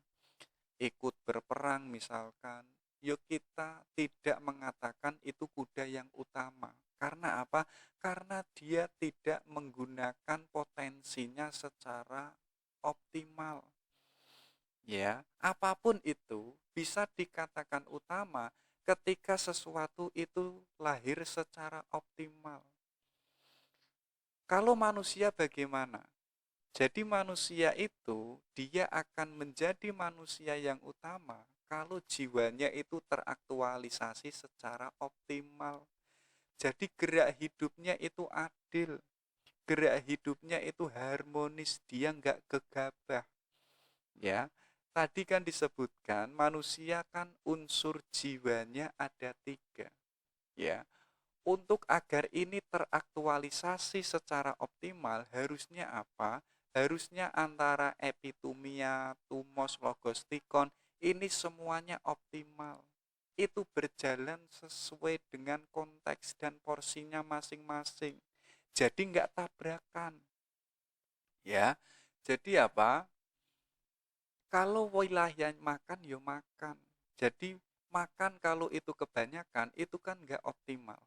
ikut berperang misalkan. Yuk kita tidak mengatakan itu kuda yang utama. Karena apa? Karena dia tidak menggunakan potensinya secara optimal. Ya, apapun itu bisa dikatakan utama ketika sesuatu itu lahir secara optimal. Kalau manusia bagaimana? Jadi manusia itu dia akan menjadi manusia yang utama kalau jiwanya itu teraktualisasi secara optimal. Jadi gerak hidupnya itu adil, gerak hidupnya itu harmonis, dia nggak gegabah. Ya, tadi kan disebutkan manusia kan unsur jiwanya ada 3. Ya, untuk agar ini teraktualisasi secara optimal, harusnya apa? Harusnya antara epitumia, tumos, logos, tikon, ini semuanya optimal. Itu berjalan sesuai dengan konteks dan porsinya masing-masing. Jadi nggak tabrakan. Ya, jadi apa? Kalau wilayah makan, ya makan. Jadi makan kalau itu kebanyakan, itu kan nggak optimal.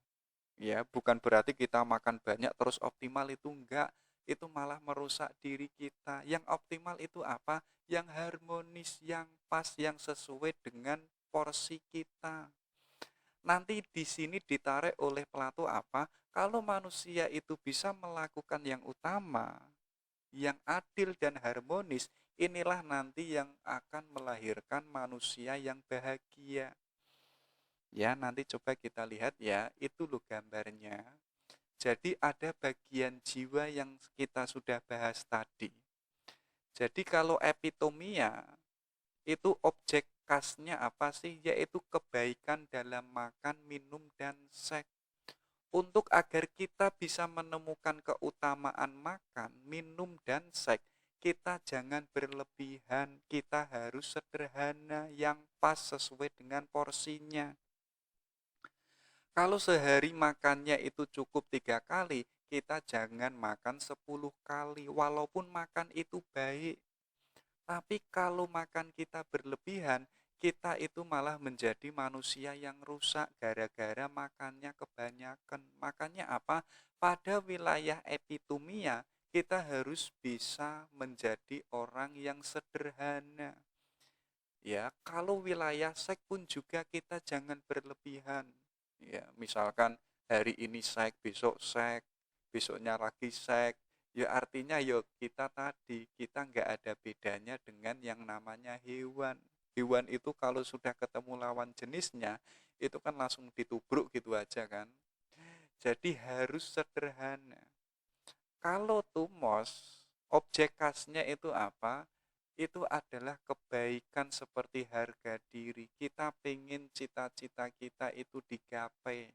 Ya, bukan berarti kita makan banyak terus optimal, itu enggak. Itu malah merusak diri kita. Yang optimal itu apa? Yang harmonis, yang pas, yang sesuai dengan porsi kita. Nanti di sini ditarik oleh Plato apa? Kalau manusia itu bisa melakukan yang utama, yang adil dan harmonis, inilah nanti yang akan melahirkan manusia yang bahagia. Ya, nanti coba kita lihat ya, itu loh gambarnya. Jadi ada bagian jiwa yang kita sudah bahas tadi. Jadi kalau epitomia, itu objek khasnya apa sih? Yaitu kebaikan dalam makan, minum, dan seks. Untuk agar kita bisa menemukan keutamaan makan, minum, dan seks, kita jangan berlebihan, kita harus sederhana yang pas sesuai dengan porsinya. Kalau sehari makannya itu cukup 3 kali, kita jangan makan 10 kali, walaupun makan itu baik. Tapi kalau makan kita berlebihan, kita itu malah menjadi manusia yang rusak gara-gara makannya kebanyakan. Makanya apa? Pada wilayah epitumia, kita harus bisa menjadi orang yang sederhana. Ya, kalau wilayah seks pun juga kita jangan berlebihan. Ya, misalkan hari ini seks, besok seks, besoknya lagi seks. Ya artinya ya kita tadi, kita nggak ada bedanya dengan yang namanya hewan. Hewan itu kalau sudah ketemu lawan jenisnya, itu kan langsung ditubruk gitu aja kan. Jadi harus sederhana. Kalau tumos, objek khasnya itu apa? Itu adalah kebaikan seperti harga diri. Kita pengen cita-cita kita itu digapai.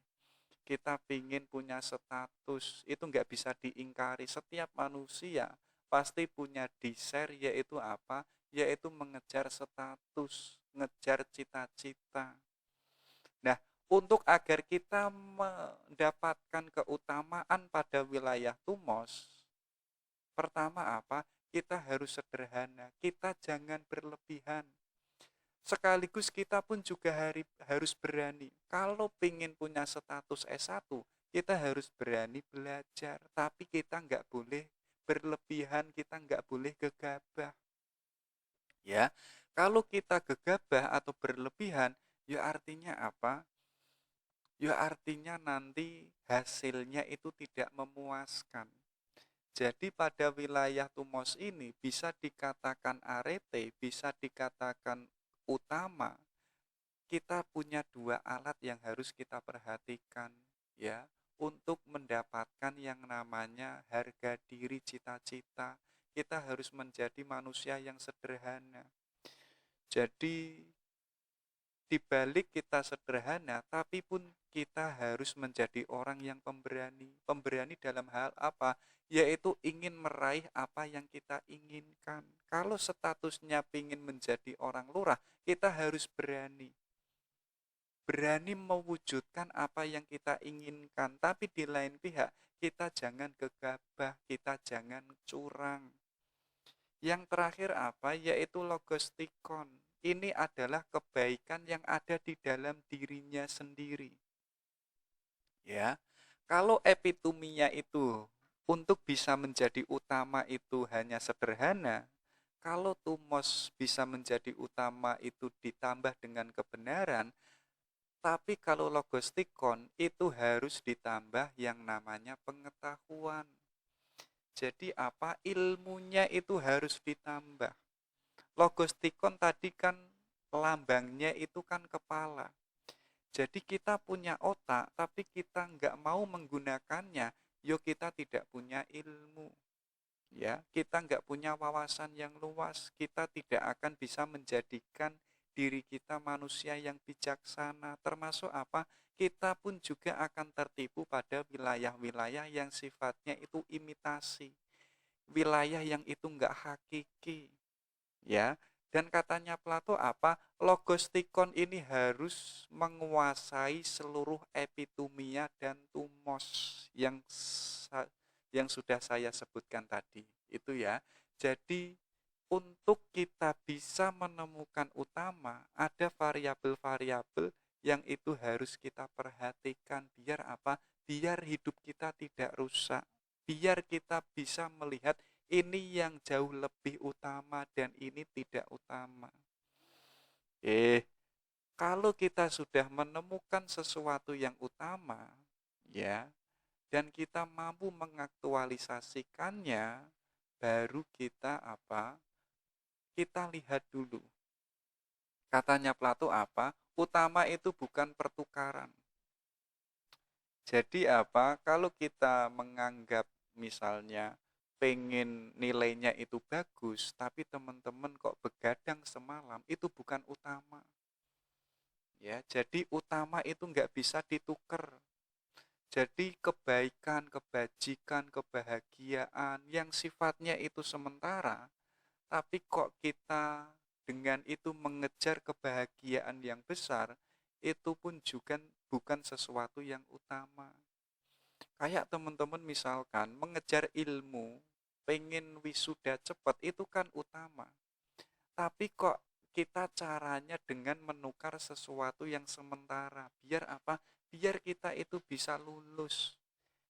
Kita pengen punya status, itu nggak bisa diingkari. Setiap manusia pasti punya desire, yaitu apa? Yaitu mengejar status, ngejar cita-cita. Nah, untuk agar kita mendapatkan keutamaan pada wilayah tumos, pertama apa? Kita harus sederhana, kita jangan berlebihan. Sekaligus kita pun juga harus berani. Kalau ingin punya status S1, kita harus berani belajar. Tapi kita nggak boleh berlebihan, kita nggak boleh gegabah. Ya, kalau kita gegabah atau berlebihan, ya artinya apa? Ya artinya nanti hasilnya itu tidak memuaskan. Jadi pada wilayah tumos ini bisa dikatakan arete, bisa dikatakan utama. Kita punya 2 alat yang harus kita perhatikan ya untuk mendapatkan yang namanya harga diri cita-cita. Kita harus menjadi manusia yang sederhana. Jadi di balik kita sederhana, tapi pun kita harus menjadi orang yang pemberani. Pemberani dalam hal apa? Yaitu ingin meraih apa yang kita inginkan. Kalau statusnya ingin menjadi orang lurah, kita harus berani. berani mewujudkan apa yang kita inginkan. Tapi di lain pihak, kita jangan gegabah, kita jangan curang. Yang terakhir apa? Yaitu logostikon. Ini adalah kebaikan yang ada di dalam dirinya sendiri. Ya, kalau epituminya itu untuk bisa menjadi utama itu hanya sederhana, kalau tumos bisa menjadi utama itu ditambah dengan kebenaran, tapi kalau logostikon itu harus ditambah yang namanya pengetahuan. Jadi apa? Ilmunya itu harus ditambah. Logostikon tadi kan lambangnya itu kan kepala. Jadi kita punya otak, tapi kita nggak mau menggunakannya, yuk kita tidak punya ilmu. Ya, kita nggak punya wawasan yang luas, kita tidak akan bisa menjadikan diri kita manusia yang bijaksana. Termasuk apa? Kita pun juga akan tertipu pada wilayah-wilayah yang sifatnya itu imitasi. Wilayah yang itu nggak hakiki. Ya, dan katanya Plato apa? Logostikon ini harus menguasai seluruh epitumia dan tumos yang sudah saya sebutkan tadi. Itu ya. Jadi untuk kita bisa menemukan utama, ada variabel-variabel yang itu harus kita perhatikan biar apa? Biar hidup kita tidak rusak. Biar kita bisa melihat ini yang jauh lebih utama dan ini tidak utama. Kalau kita sudah menemukan sesuatu yang utama, ya, dan kita mampu mengaktualisasikannya, baru kita apa? Kita lihat dulu. Katanya Plato apa? Utama itu bukan pertukaran. Jadi apa? Kalau kita menganggap misalnya pengen nilainya itu bagus, tapi teman-teman kok begadang semalam, itu bukan utama. Ya, jadi utama itu nggak bisa ditukar. Jadi kebaikan, kebajikan, kebahagiaan yang sifatnya itu sementara, tapi kok kita dengan itu mengejar kebahagiaan yang besar, itu pun juga bukan sesuatu yang utama. Kayak teman-teman misalkan mengejar ilmu, pengen wisuda cepat, itu kan utama. Tapi kok kita caranya dengan menukar sesuatu yang sementara. Biar apa? Biar kita itu bisa lulus.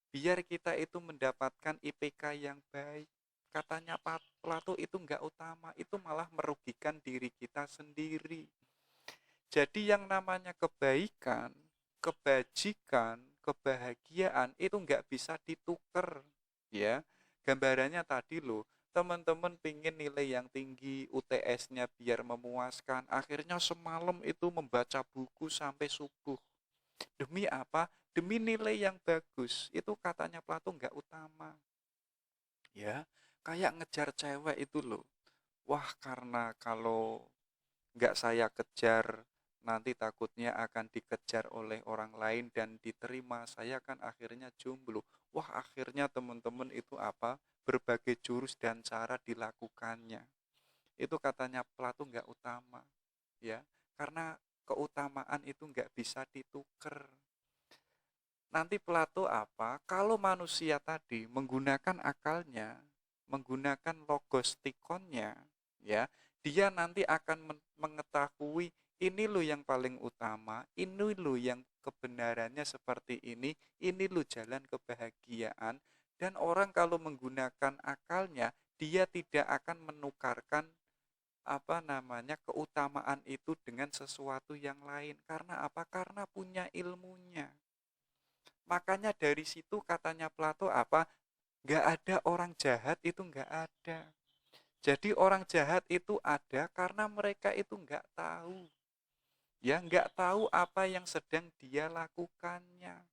Biar kita itu mendapatkan IPK yang baik. Katanya Plato itu enggak utama, itu malah merugikan diri kita sendiri. Jadi yang namanya kebaikan, kebajikan, kebahagiaan itu enggak bisa ditukar. Ya, gambarannya tadi loh, teman-teman pingin nilai yang tinggi, UTS-nya biar memuaskan, akhirnya semalam itu membaca buku sampai subuh. Demi apa? Demi nilai yang bagus. Itu katanya Plato nggak utama. Ya, kayak ngejar cewek itu loh. Wah, karena kalau nggak saya kejar, nanti takutnya akan dikejar oleh orang lain dan diterima. Saya kan akhirnya jomblo. Wah, akhirnya teman-teman itu apa? Berbagai jurus dan cara dilakukannya. Itu katanya Plato nggak utama. Ya, karena keutamaan itu nggak bisa ditukar. Nanti Plato apa? Kalau manusia tadi menggunakan akalnya, menggunakan logostikonnya, ya, dia nanti akan mengetahui ini loh yang paling utama, ini loh yang kebenarannya seperti ini loh jalan kebahagiaan. Dan orang kalau menggunakan akalnya, dia tidak akan menukarkan apa namanya keutamaan itu dengan sesuatu yang lain. Karena apa? Karena punya ilmunya. Makanya dari situ katanya Plato apa? Gak ada orang jahat itu gak ada. Jadi orang jahat itu ada karena mereka itu gak tahu. Ya gak tahu apa yang sedang dia lakukannya.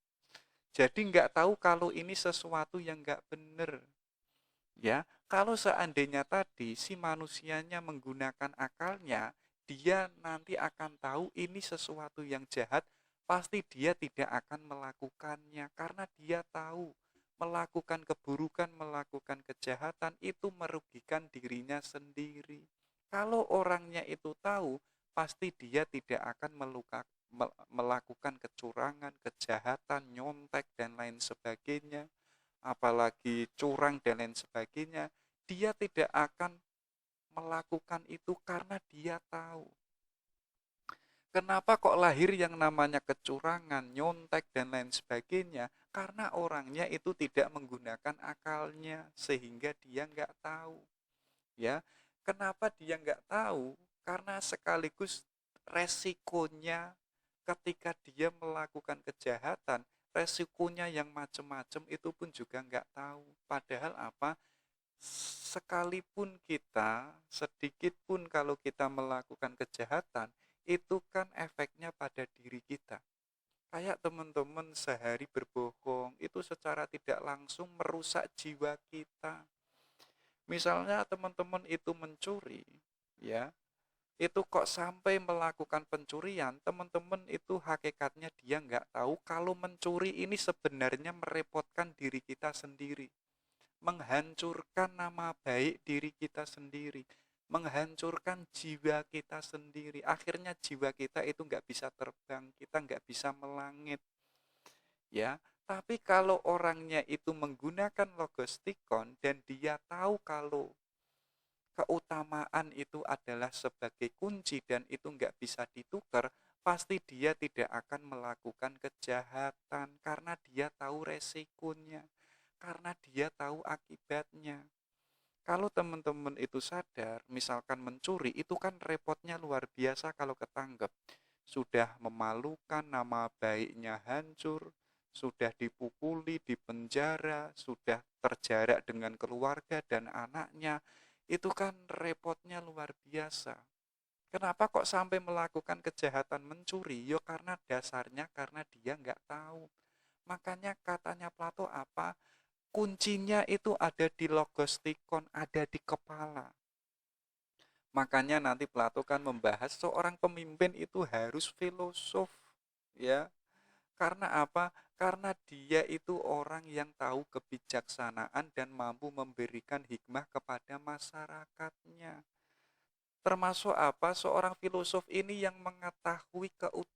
Jadi gak tahu kalau ini sesuatu yang gak benar. Ya, kalau seandainya tadi si manusianya menggunakan akalnya, dia nanti akan tahu ini sesuatu yang jahat, pasti dia tidak akan melakukannya karena dia tahu melakukan keburukan, melakukan kejahatan itu merugikan dirinya sendiri. Kalau orangnya itu tahu, pasti dia tidak akan melakukan kecurangan, kejahatan, nyontek dan lain sebagainya, apalagi curang dan lain sebagainya, dia tidak akan melakukan itu karena dia tahu. Kenapa kok lahir yang namanya kecurangan, nyontek dan lain sebagainya? Karena orangnya itu tidak menggunakan akalnya sehingga dia nggak tahu. Ya, kenapa dia nggak tahu? Karena sekaligus resikonya ketika dia melakukan kejahatan, resikonya yang macam-macam itu pun juga nggak tahu. Padahal apa? Sekalipun kita, sedikit pun kalau kita melakukan kejahatan, itu kan efeknya pada diri kita. Kayak teman-teman sehari berbohong, itu secara tidak langsung merusak jiwa kita. Misalnya teman-teman itu mencuri, ya, itu kok sampai melakukan pencurian, teman-teman itu hakikatnya dia nggak tahu kalau mencuri ini sebenarnya merepotkan diri kita sendiri, menghancurkan nama baik diri kita sendiri, menghancurkan jiwa kita sendiri. Akhirnya jiwa kita itu nggak bisa terbang, kita nggak bisa melangit. Ya, tapi kalau orangnya itu menggunakan logistikon dan dia tahu kalau keutamaan itu adalah sebagai kunci dan itu nggak bisa ditukar, pasti dia tidak akan melakukan kejahatan karena dia tahu resikonya, karena dia tahu akibatnya. Kalau teman-teman itu sadar, misalkan mencuri, itu kan repotnya luar biasa kalau ketangkep. Sudah memalukan, nama baiknya hancur, sudah dipukuli, dipenjara, sudah terjarak dengan keluarga dan anaknya. Itu kan repotnya luar biasa. Kenapa kok sampai melakukan kejahatan mencuri? Ya karena dasarnya karena dia nggak tahu. Makanya katanya Plato apa? Kuncinya itu ada di logostikon, ada di kepala. Makanya nanti Plato kan membahas seorang pemimpin itu harus filosof, ya. Karena apa? Karena dia itu orang yang tahu kebijaksanaan dan mampu memberikan hikmah kepada masyarakatnya. Termasuk apa? Seorang filosof ini yang mengetahui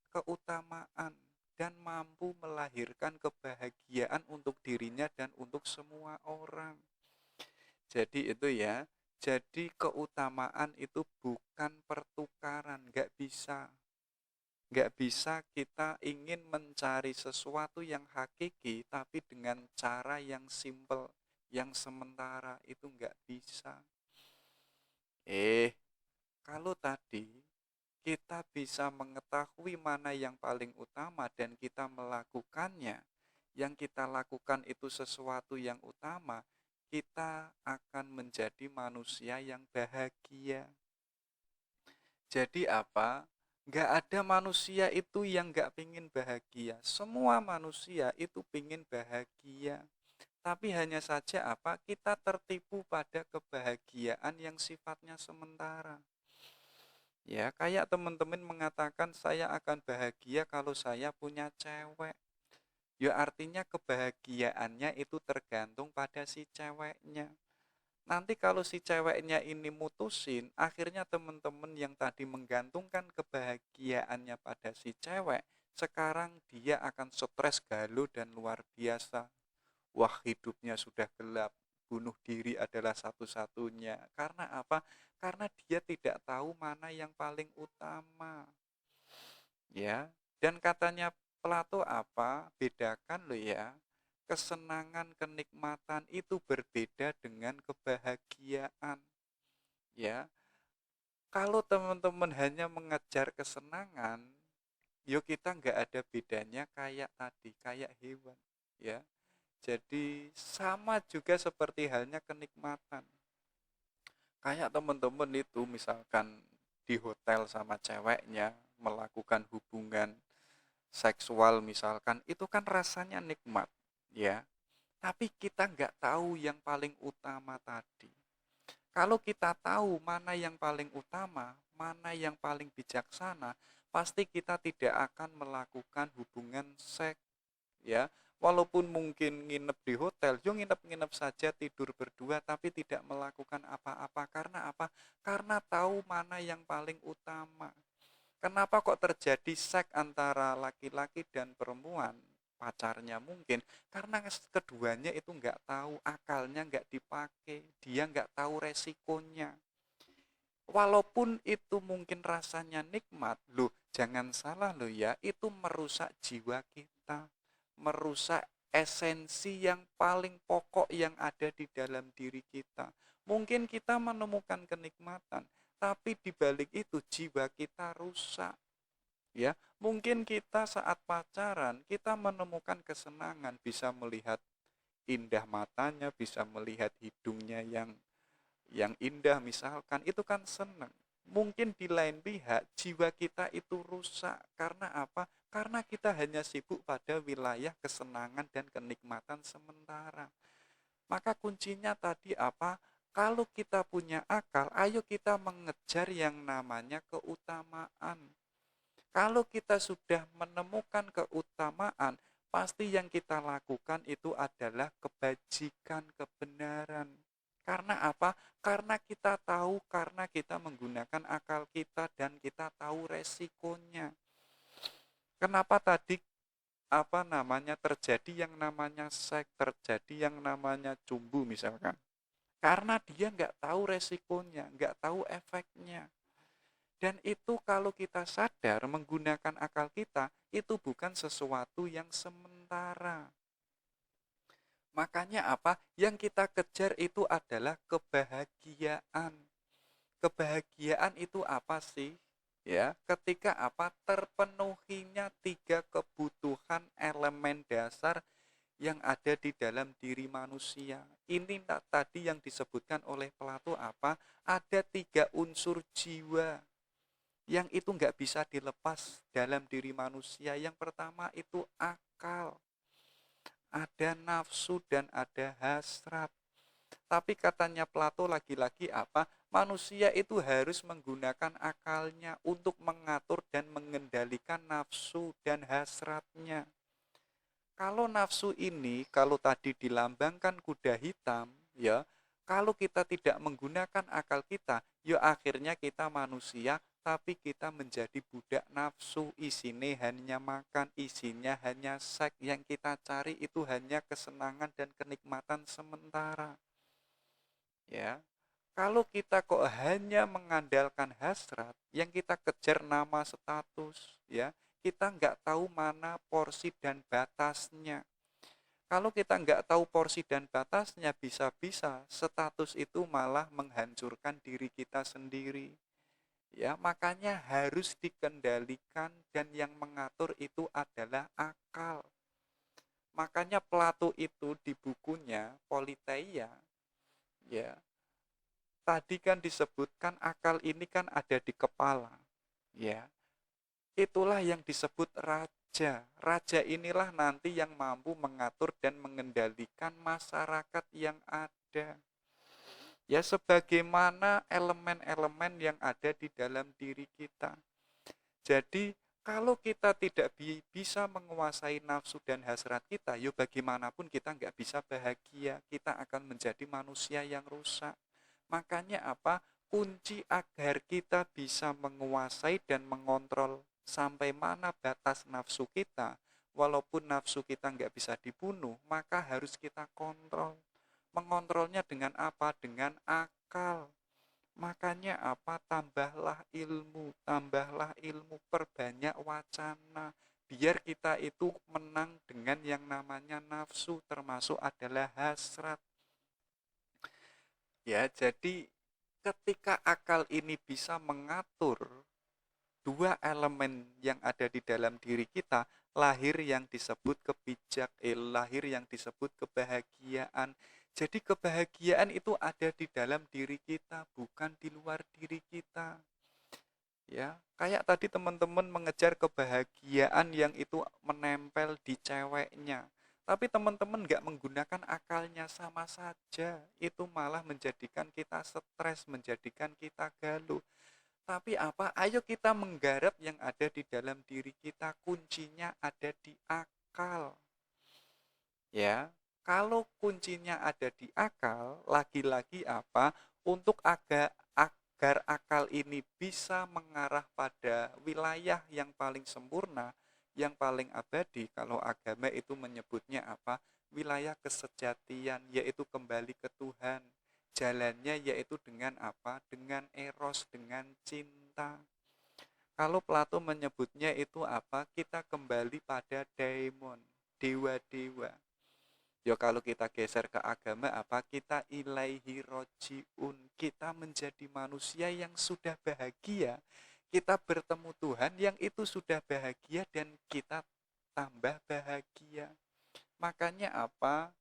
keutamaan dan mampu melahirkan kebahagiaan untuk dirinya dan untuk semua orang. Jadi itu ya, jadi keutamaan itu bukan pertukaran, nggak bisa. Nggak bisa kita ingin mencari sesuatu yang hakiki, tapi dengan cara yang simple, yang sementara, itu nggak bisa. Kalau tadi kita bisa mengetahui mana yang paling utama dan kita melakukannya, yang kita lakukan itu sesuatu yang utama, kita akan menjadi manusia yang bahagia. Jadi apa? Gak ada manusia itu yang gak pingin bahagia. Semua manusia itu pingin bahagia. Tapi hanya saja apa? Kita tertipu pada kebahagiaan yang sifatnya sementara. Ya, kayak teman-teman mengatakan saya akan bahagia kalau saya punya cewek. Ya artinya kebahagiaannya itu tergantung pada si ceweknya. Nanti kalau si ceweknya ini mutusin, akhirnya teman-teman yang tadi menggantungkan kebahagiaannya pada si cewek, sekarang dia akan stres galau dan luar biasa. Wah, hidupnya sudah gelap, bunuh diri adalah satu-satunya. Karena apa? Karena dia tidak tahu mana yang paling utama. Ya, dan katanya Plato apa? Bedakan loh ya. Kesenangan, kenikmatan itu berbeda dengan kebahagiaan. Ya, kalau teman-teman hanya mengejar kesenangan, yuk kita nggak ada bedanya kayak tadi, kayak hewan. Ya, jadi sama juga seperti halnya kenikmatan. Kayak teman-teman itu misalkan di hotel sama ceweknya melakukan hubungan seksual misalkan, itu kan rasanya nikmat, ya. Tapi kita nggak tahu yang paling utama tadi. Kalau kita tahu mana yang paling utama, mana yang paling bijaksana, pasti kita tidak akan melakukan hubungan seks, ya. Walaupun mungkin nginep di hotel, yo nginep-nginep saja tidur berdua tapi tidak melakukan apa-apa. Karena apa? Karena tahu mana yang paling utama. Kenapa kok terjadi seks antara laki-laki dan perempuan? Pacarnya mungkin karena keduanya itu nggak tahu, akalnya nggak dipakai, dia nggak tahu resikonya. Walaupun itu mungkin rasanya nikmat, loh jangan salah loh ya, itu merusak jiwa kita, merusak esensi yang paling pokok yang ada di dalam diri kita. Mungkin kita menemukan kenikmatan, tapi di balik itu jiwa kita rusak. Ya, mungkin kita saat pacaran kita menemukan kesenangan, bisa melihat indah matanya, bisa melihat hidungnya yang indah misalkan, itu kan senang. Mungkin di lain pihak jiwa kita itu rusak karena apa? Karena kita hanya sibuk pada wilayah kesenangan dan kenikmatan sementara. Maka kuncinya tadi apa? Kalau kita punya akal, ayo kita mengejar yang namanya keutamaan. Kalau kita sudah menemukan keutamaan, pasti yang kita lakukan itu adalah kebajikan, kebenaran. Karena apa? Karena kita tahu, karena kita menggunakan akal kita dan kita tahu resikonya. Kenapa tadi terjadi yang namanya seks, terjadi yang namanya cumbu misalkan? Karena dia nggak tahu resikonya, nggak tahu efeknya. Dan itu kalau kita sadar menggunakan akal kita, itu bukan sesuatu yang sementara. Makanya apa? Yang kita kejar itu adalah kebahagiaan. Kebahagiaan itu apa sih? Ya, ketika apa? Terpenuhinya 3 kebutuhan elemen dasar yang ada di dalam diri manusia. Ini tadi yang disebutkan oleh Plato apa? Ada 3 unsur jiwa yang itu nggak bisa dilepas dalam diri manusia. Yang pertama itu akal, ada nafsu dan ada hasrat. Tapi katanya Plato lagi-lagi apa? Manusia itu harus menggunakan akalnya untuk mengatur dan mengendalikan nafsu dan hasratnya. Kalau nafsu ini, kalau tadi dilambangkan kuda hitam, ya, kalau kita tidak menggunakan akal kita, ya akhirnya kita manusia, tapi kita menjadi budak nafsu. Isinya hanya makan, isinya hanya seks, yang kita cari itu hanya kesenangan dan kenikmatan sementara. Ya, kalau kita kok hanya mengandalkan hasrat, yang kita kejar nama status, ya, kita nggak tahu mana porsi dan batasnya. Kalau kita nggak tahu porsi dan batasnya, bisa-bisa status itu malah menghancurkan diri kita sendiri. Ya, makanya harus dikendalikan dan yang mengatur itu adalah akal. Makanya Plato itu di bukunya Politeia, ya, tadi kan disebutkan akal ini kan ada di kepala. Ya, itulah yang disebut raja. Raja inilah nanti yang mampu mengatur dan mengendalikan masyarakat yang ada. Ya, sebagaimana elemen-elemen yang ada di dalam diri kita. Jadi, kalau kita tidak bisa menguasai nafsu dan hasrat kita, yuk bagaimanapun kita nggak bisa bahagia. Kita akan menjadi manusia yang rusak. Makanya apa? Kunci agar kita bisa menguasai dan mengontrol sampai mana batas nafsu kita, walaupun nafsu kita nggak bisa dibunuh, maka harus kita kontrol. Mengontrolnya dengan apa? Dengan akal. Makanya apa? Tambahlah ilmu, perbanyak wacana. Biar kita itu menang dengan yang namanya nafsu, termasuk adalah hasrat. Ya, jadi ketika akal ini bisa mengatur 2 elemen yang ada di dalam diri kita, lahir yang disebut lahir yang disebut kebahagiaan. Jadi kebahagiaan itu ada di dalam diri kita, bukan di luar diri kita. Ya, kayak tadi teman-teman mengejar kebahagiaan yang itu menempel di ceweknya. Tapi teman-teman nggak menggunakan akalnya, sama saja. Itu malah menjadikan kita stres, menjadikan kita galuh. Tapi apa? Ayo kita menggarap yang ada di dalam diri kita. Kuncinya ada di akal. Ya, kalau kuncinya ada di akal, lagi-lagi apa? Untuk agar akal ini bisa mengarah pada wilayah yang paling sempurna, yang paling abadi. Kalau agama itu menyebutnya apa? Wilayah kesejatian, yaitu kembali ke Tuhan. Jalannya yaitu dengan apa? Dengan eros, dengan cinta. Kalau Plato menyebutnya itu apa? Kita kembali pada daimon, dewa-dewa. Ya kalau kita geser ke agama apa? Kita ilaihi rojiun. Kita menjadi manusia yang sudah bahagia. Kita bertemu Tuhan yang itu sudah bahagia dan kita tambah bahagia. Makanya apa?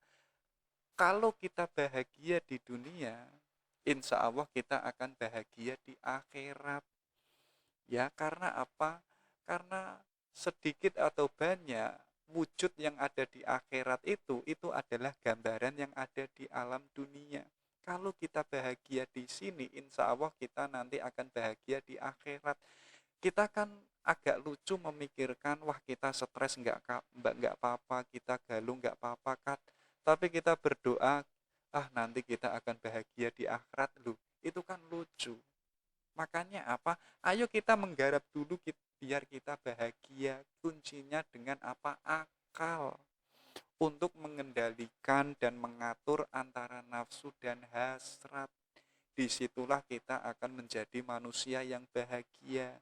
Kalau kita bahagia di dunia, insya Allah kita akan bahagia di akhirat. Ya, karena apa? Karena sedikit atau banyak wujud yang ada di akhirat itu adalah gambaran yang ada di alam dunia. Kalau kita bahagia di sini, insya Allah kita nanti akan bahagia di akhirat. Kita kan agak lucu memikirkan, wah kita stres nggak apa-apa, kita galau nggak apa-apa kan. Tapi kita berdoa, ah nanti kita akan bahagia di akhirat, loh. Itu kan lucu. Makanya apa? Ayo kita menggarap dulu biar kita bahagia. Kuncinya dengan apa? Akal. Untuk mengendalikan dan mengatur antara nafsu dan hasrat. Disitulah kita akan menjadi manusia yang bahagia.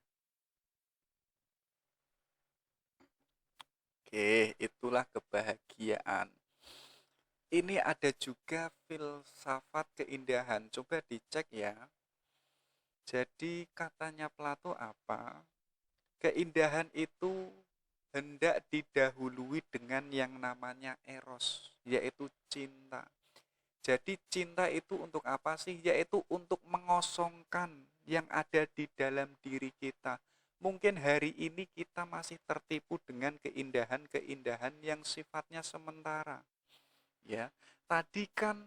Oke, itulah kebahagiaan. Ini ada juga filsafat keindahan. Coba dicek ya. Jadi katanya Plato apa? Keindahan itu hendak didahului dengan yang namanya eros, yaitu cinta. Jadi cinta itu untuk apa sih? Yaitu untuk mengosongkan yang ada di dalam diri kita. Mungkin hari ini kita masih tertipu dengan keindahan-keindahan yang sifatnya sementara. Ya, tadi kan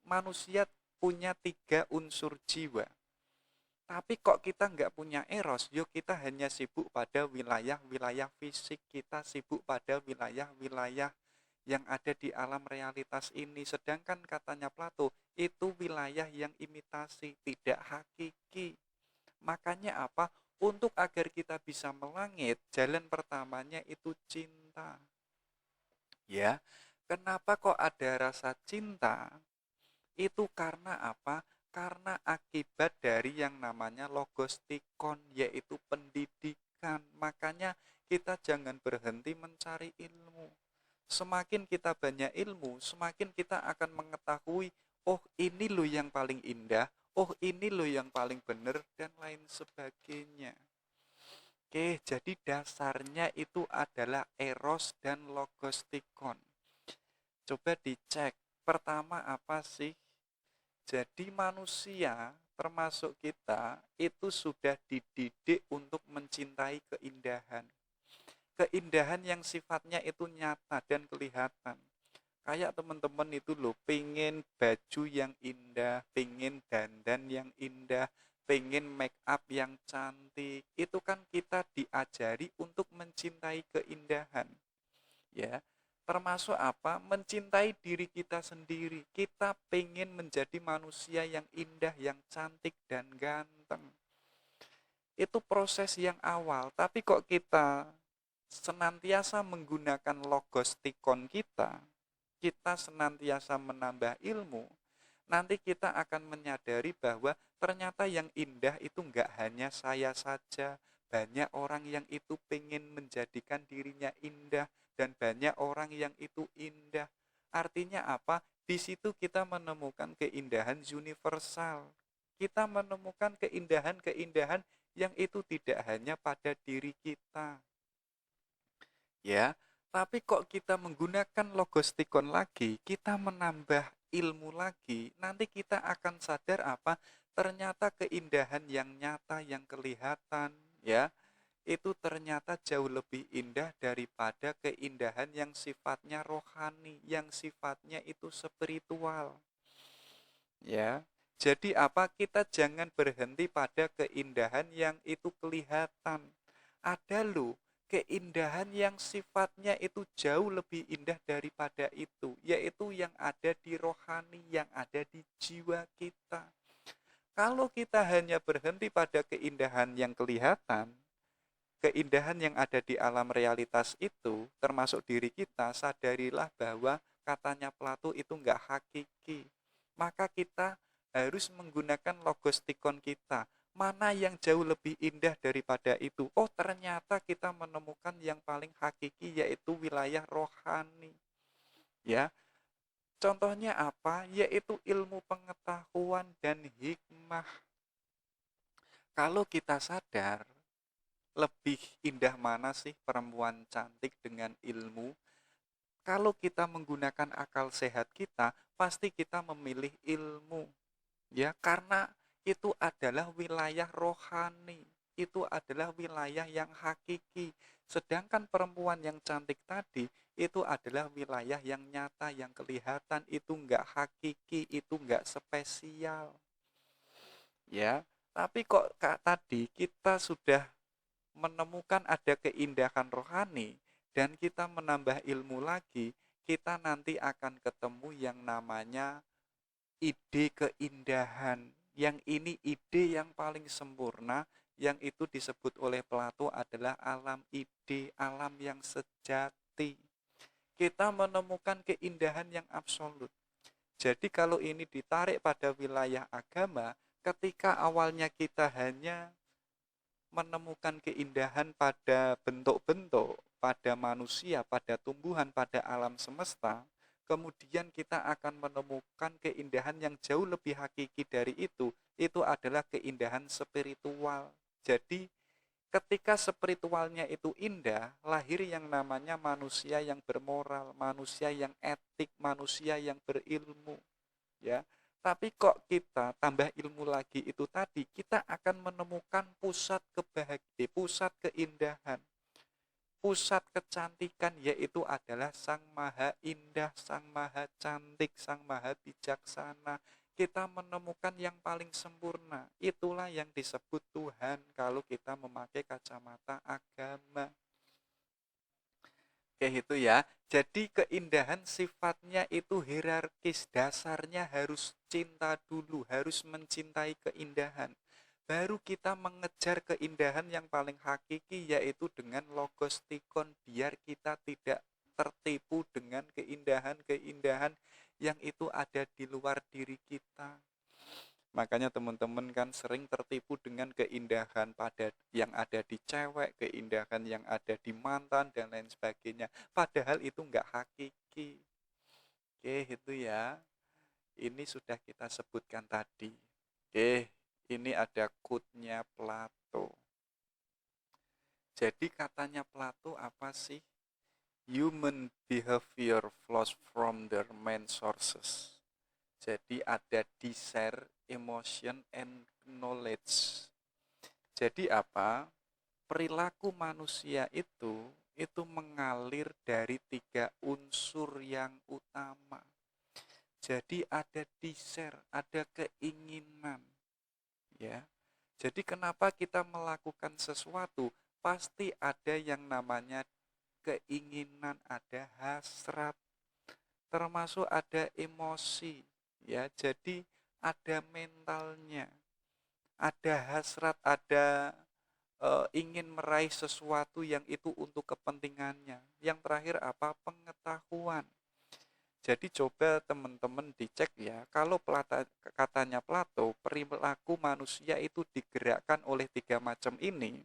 manusia punya 3 unsur jiwa. Tapi kok kita nggak punya eros, yuk kita hanya sibuk pada wilayah-wilayah fisik, kita sibuk pada wilayah-wilayah yang ada di alam realitas ini. Sedangkan katanya Plato, itu wilayah yang imitasi, tidak hakiki. Makanya apa? Untuk agar kita bisa melangit, jalan pertamanya itu cinta. Ya, kenapa kok ada rasa cinta? Itu karena apa? Karena akibat dari yang namanya logostikon, yaitu pendidikan. Makanya kita jangan berhenti mencari ilmu. Semakin kita banyak ilmu, semakin kita akan mengetahui, oh ini loh yang paling indah, oh ini loh yang paling benar, dan lain sebagainya. Oke, jadi dasarnya itu adalah eros dan logostikon. Coba dicek, pertama apa sih? Jadi manusia termasuk kita itu sudah dididik untuk mencintai keindahan. Keindahan yang sifatnya itu nyata dan kelihatan. Kayak teman-teman itu loh, pengen baju yang indah, pengen dandan yang indah, pengen make up yang cantik. Itu kan kita diajari untuk mencintai keindahan. Ya, termasuk apa? Mencintai diri kita sendiri. Kita pengen menjadi manusia yang indah, yang cantik dan ganteng. Itu proses yang awal, tapi kok kita senantiasa menggunakan logostikon kita senantiasa menambah ilmu, nanti kita akan menyadari bahwa ternyata yang indah itu enggak hanya saya saja, banyak orang yang itu pengen menjadikan dirinya indah, dan banyak orang yang itu indah. Artinya apa? Di situ kita menemukan keindahan universal. Kita menemukan keindahan-keindahan yang itu tidak hanya pada diri kita. Ya, tapi kok kita menggunakan logostikon lagi, kita menambah ilmu lagi, nanti kita akan sadar apa? Ternyata keindahan yang nyata, yang kelihatan, ya, itu ternyata jauh lebih indah daripada keindahan yang sifatnya rohani, yang sifatnya itu spiritual. Ya, jadi apa? Kita jangan berhenti pada keindahan yang itu kelihatan. Ada loh keindahan yang sifatnya itu jauh lebih indah daripada itu, yaitu yang ada di rohani, yang ada di jiwa kita. Kalau kita hanya berhenti pada keindahan yang kelihatan, keindahan yang ada di alam realitas itu, termasuk diri kita, sadarilah bahwa katanya Plato itu enggak hakiki. Maka kita harus menggunakan logostikon kita. Mana yang jauh lebih indah daripada itu? Oh, ternyata kita menemukan yang paling hakiki, yaitu wilayah rohani. Ya, contohnya apa? Yaitu ilmu pengetahuan dan hikmah. Kalau kita sadar, lebih indah mana sih perempuan cantik dengan ilmu? Kalau kita menggunakan akal sehat kita, pasti kita memilih ilmu. Ya, karena itu adalah wilayah rohani. Itu adalah wilayah yang hakiki. Sedangkan perempuan yang cantik tadi, itu adalah wilayah yang nyata, yang kelihatan. Itu enggak hakiki, itu enggak spesial. Ya, tapi kok tadi kita sudah menemukan ada keindahan rohani dan kita menambah ilmu lagi, kita nanti akan ketemu yang namanya ide keindahan. Yang ini ide yang paling sempurna, yang itu disebut oleh Plato adalah alam ide, alam yang sejati. Kita menemukan keindahan yang absolut. Jadi kalau ini ditarik pada wilayah agama, ketika awalnya kita hanya menemukan keindahan pada bentuk-bentuk, pada manusia, pada tumbuhan, pada alam semesta, kemudian kita akan menemukan keindahan yang jauh lebih hakiki dari itu adalah keindahan spiritual. Jadi ketika spiritualnya itu indah, lahir yang namanya manusia yang bermoral, manusia yang etik, manusia yang berilmu, ya. Tapi kok kita tambah ilmu lagi itu tadi, kita akan menemukan pusat kebahagiaan, pusat keindahan, pusat kecantikan, yaitu adalah Sang Maha Indah, Sang Maha Cantik, Sang Maha Bijaksana. Kita menemukan yang paling sempurna. Itulah yang disebut Tuhan kalau kita memakai kacamata agama. Kayak itu ya. Jadi keindahan sifatnya itu hierarkis, dasarnya harus cinta dulu, harus mencintai keindahan. Baru kita mengejar keindahan yang paling hakiki, yaitu dengan logostikon, biar kita tidak tertipu dengan keindahan-keindahan yang itu ada di luar diri kita. Makanya teman-teman kan sering tertipu dengan keindahan pada yang ada di cewek, keindahan yang ada di mantan dan lain sebagainya. Padahal itu enggak hakiki. Oke, itu ya. Ini sudah kita sebutkan tadi. Oke, ini ada quote-nya Plato. Jadi katanya Plato apa sih? Human behavior flows from their main sources. Jadi ada desire, emotion, and knowledge. Jadi apa? Perilaku manusia itu mengalir dari 3 unsur yang utama. Jadi ada desire, ada keinginan, ya. Jadi kenapa kita melakukan sesuatu? Pasti ada yang namanya keinginan, ada hasrat, termasuk ada emosi, ya. Jadi ada mentalnya, ada hasrat, ada ingin meraih sesuatu yang itu untuk kepentingannya. Yang terakhir apa? Pengetahuan. Jadi coba teman-teman dicek ya, kalau katanya Plato, perilaku manusia itu digerakkan oleh 3 macam ini.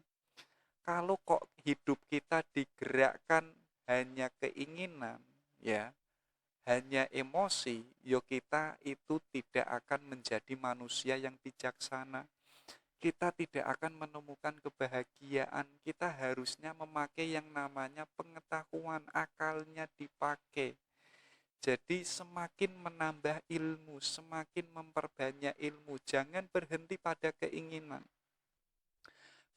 Kalau kok hidup kita digerakkan hanya keinginan, ya, hanya emosi, yo kita itu tidak akan menjadi manusia yang bijaksana. Kita tidak akan menemukan kebahagiaan. Kita harusnya memakai yang namanya pengetahuan, akalnya dipakai. Jadi semakin menambah ilmu, semakin memperbanyak ilmu. Jangan berhenti pada keinginan.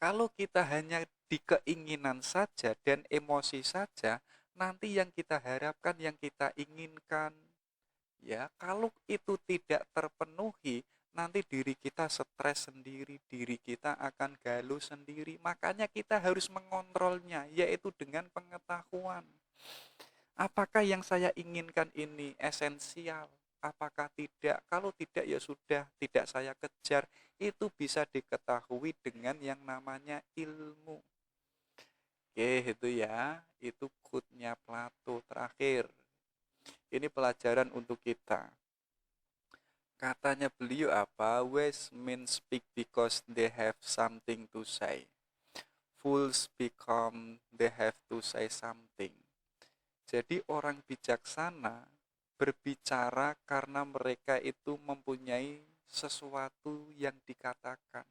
Kalau kita hanya di keinginan saja dan emosi saja, nanti yang kita harapkan, yang kita inginkan, ya, kalau itu tidak terpenuhi, nanti diri kita stres sendiri, diri kita akan galau sendiri. Makanya kita harus mengontrolnya, yaitu dengan pengetahuan. Apakah yang saya inginkan ini esensial? apakah tidak? Kalau tidak ya sudah, tidak saya kejar. Itu bisa diketahui dengan yang namanya ilmu. Oke, itu ya. Itu quote-nya Plato terakhir. Ini pelajaran untuk kita. Katanya beliau apa? Wise men speak because they have something to say. Fools become they have to say something. Jadi orang bijaksana berbicara karena mereka itu mempunyai sesuatu yang dikatakan.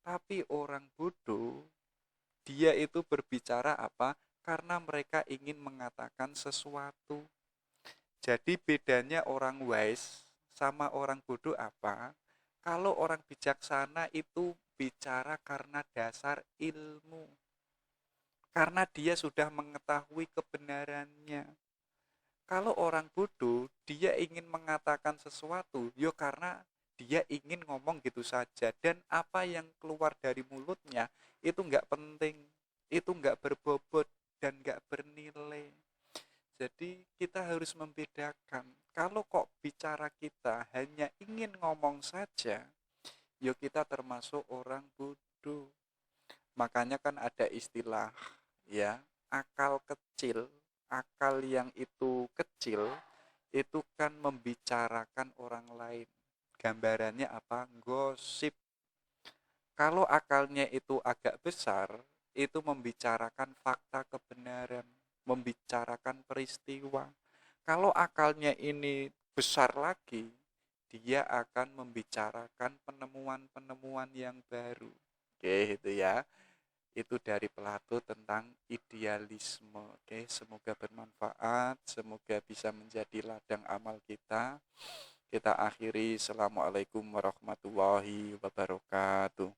Tapi orang bodoh, dia itu berbicara apa? Karena mereka ingin mengatakan sesuatu. Jadi bedanya orang wise sama orang bodoh apa? Kalau orang bijaksana itu bicara karena dasar ilmu. Karena dia sudah mengetahui kebenarannya. Kalau orang bodoh, dia ingin mengatakan sesuatu, yo karena dia ingin ngomong gitu saja. Dan apa yang keluar dari mulutnya, itu nggak penting, itu nggak berbobot, dan nggak bernilai. Jadi kita harus membedakan, kalau kok bicara kita hanya ingin ngomong saja, yo kita termasuk orang bodoh. Makanya kan ada istilah ya, akal kecil, akal yang itu kecil itu kan membicarakan orang lain. Gambarannya apa? Gosip. Kalau akalnya itu agak besar, itu membicarakan fakta kebenaran, membicarakan peristiwa. Kalau akalnya ini besar lagi, dia akan membicarakan penemuan-penemuan yang baru. Oke, itu ya. Itu dari Plato tentang idealisme. Oke, semoga bermanfaat, semoga bisa menjadi ladang amal kita. Kita akhiri. Assalamualaikum warahmatullahi wabarakatuh.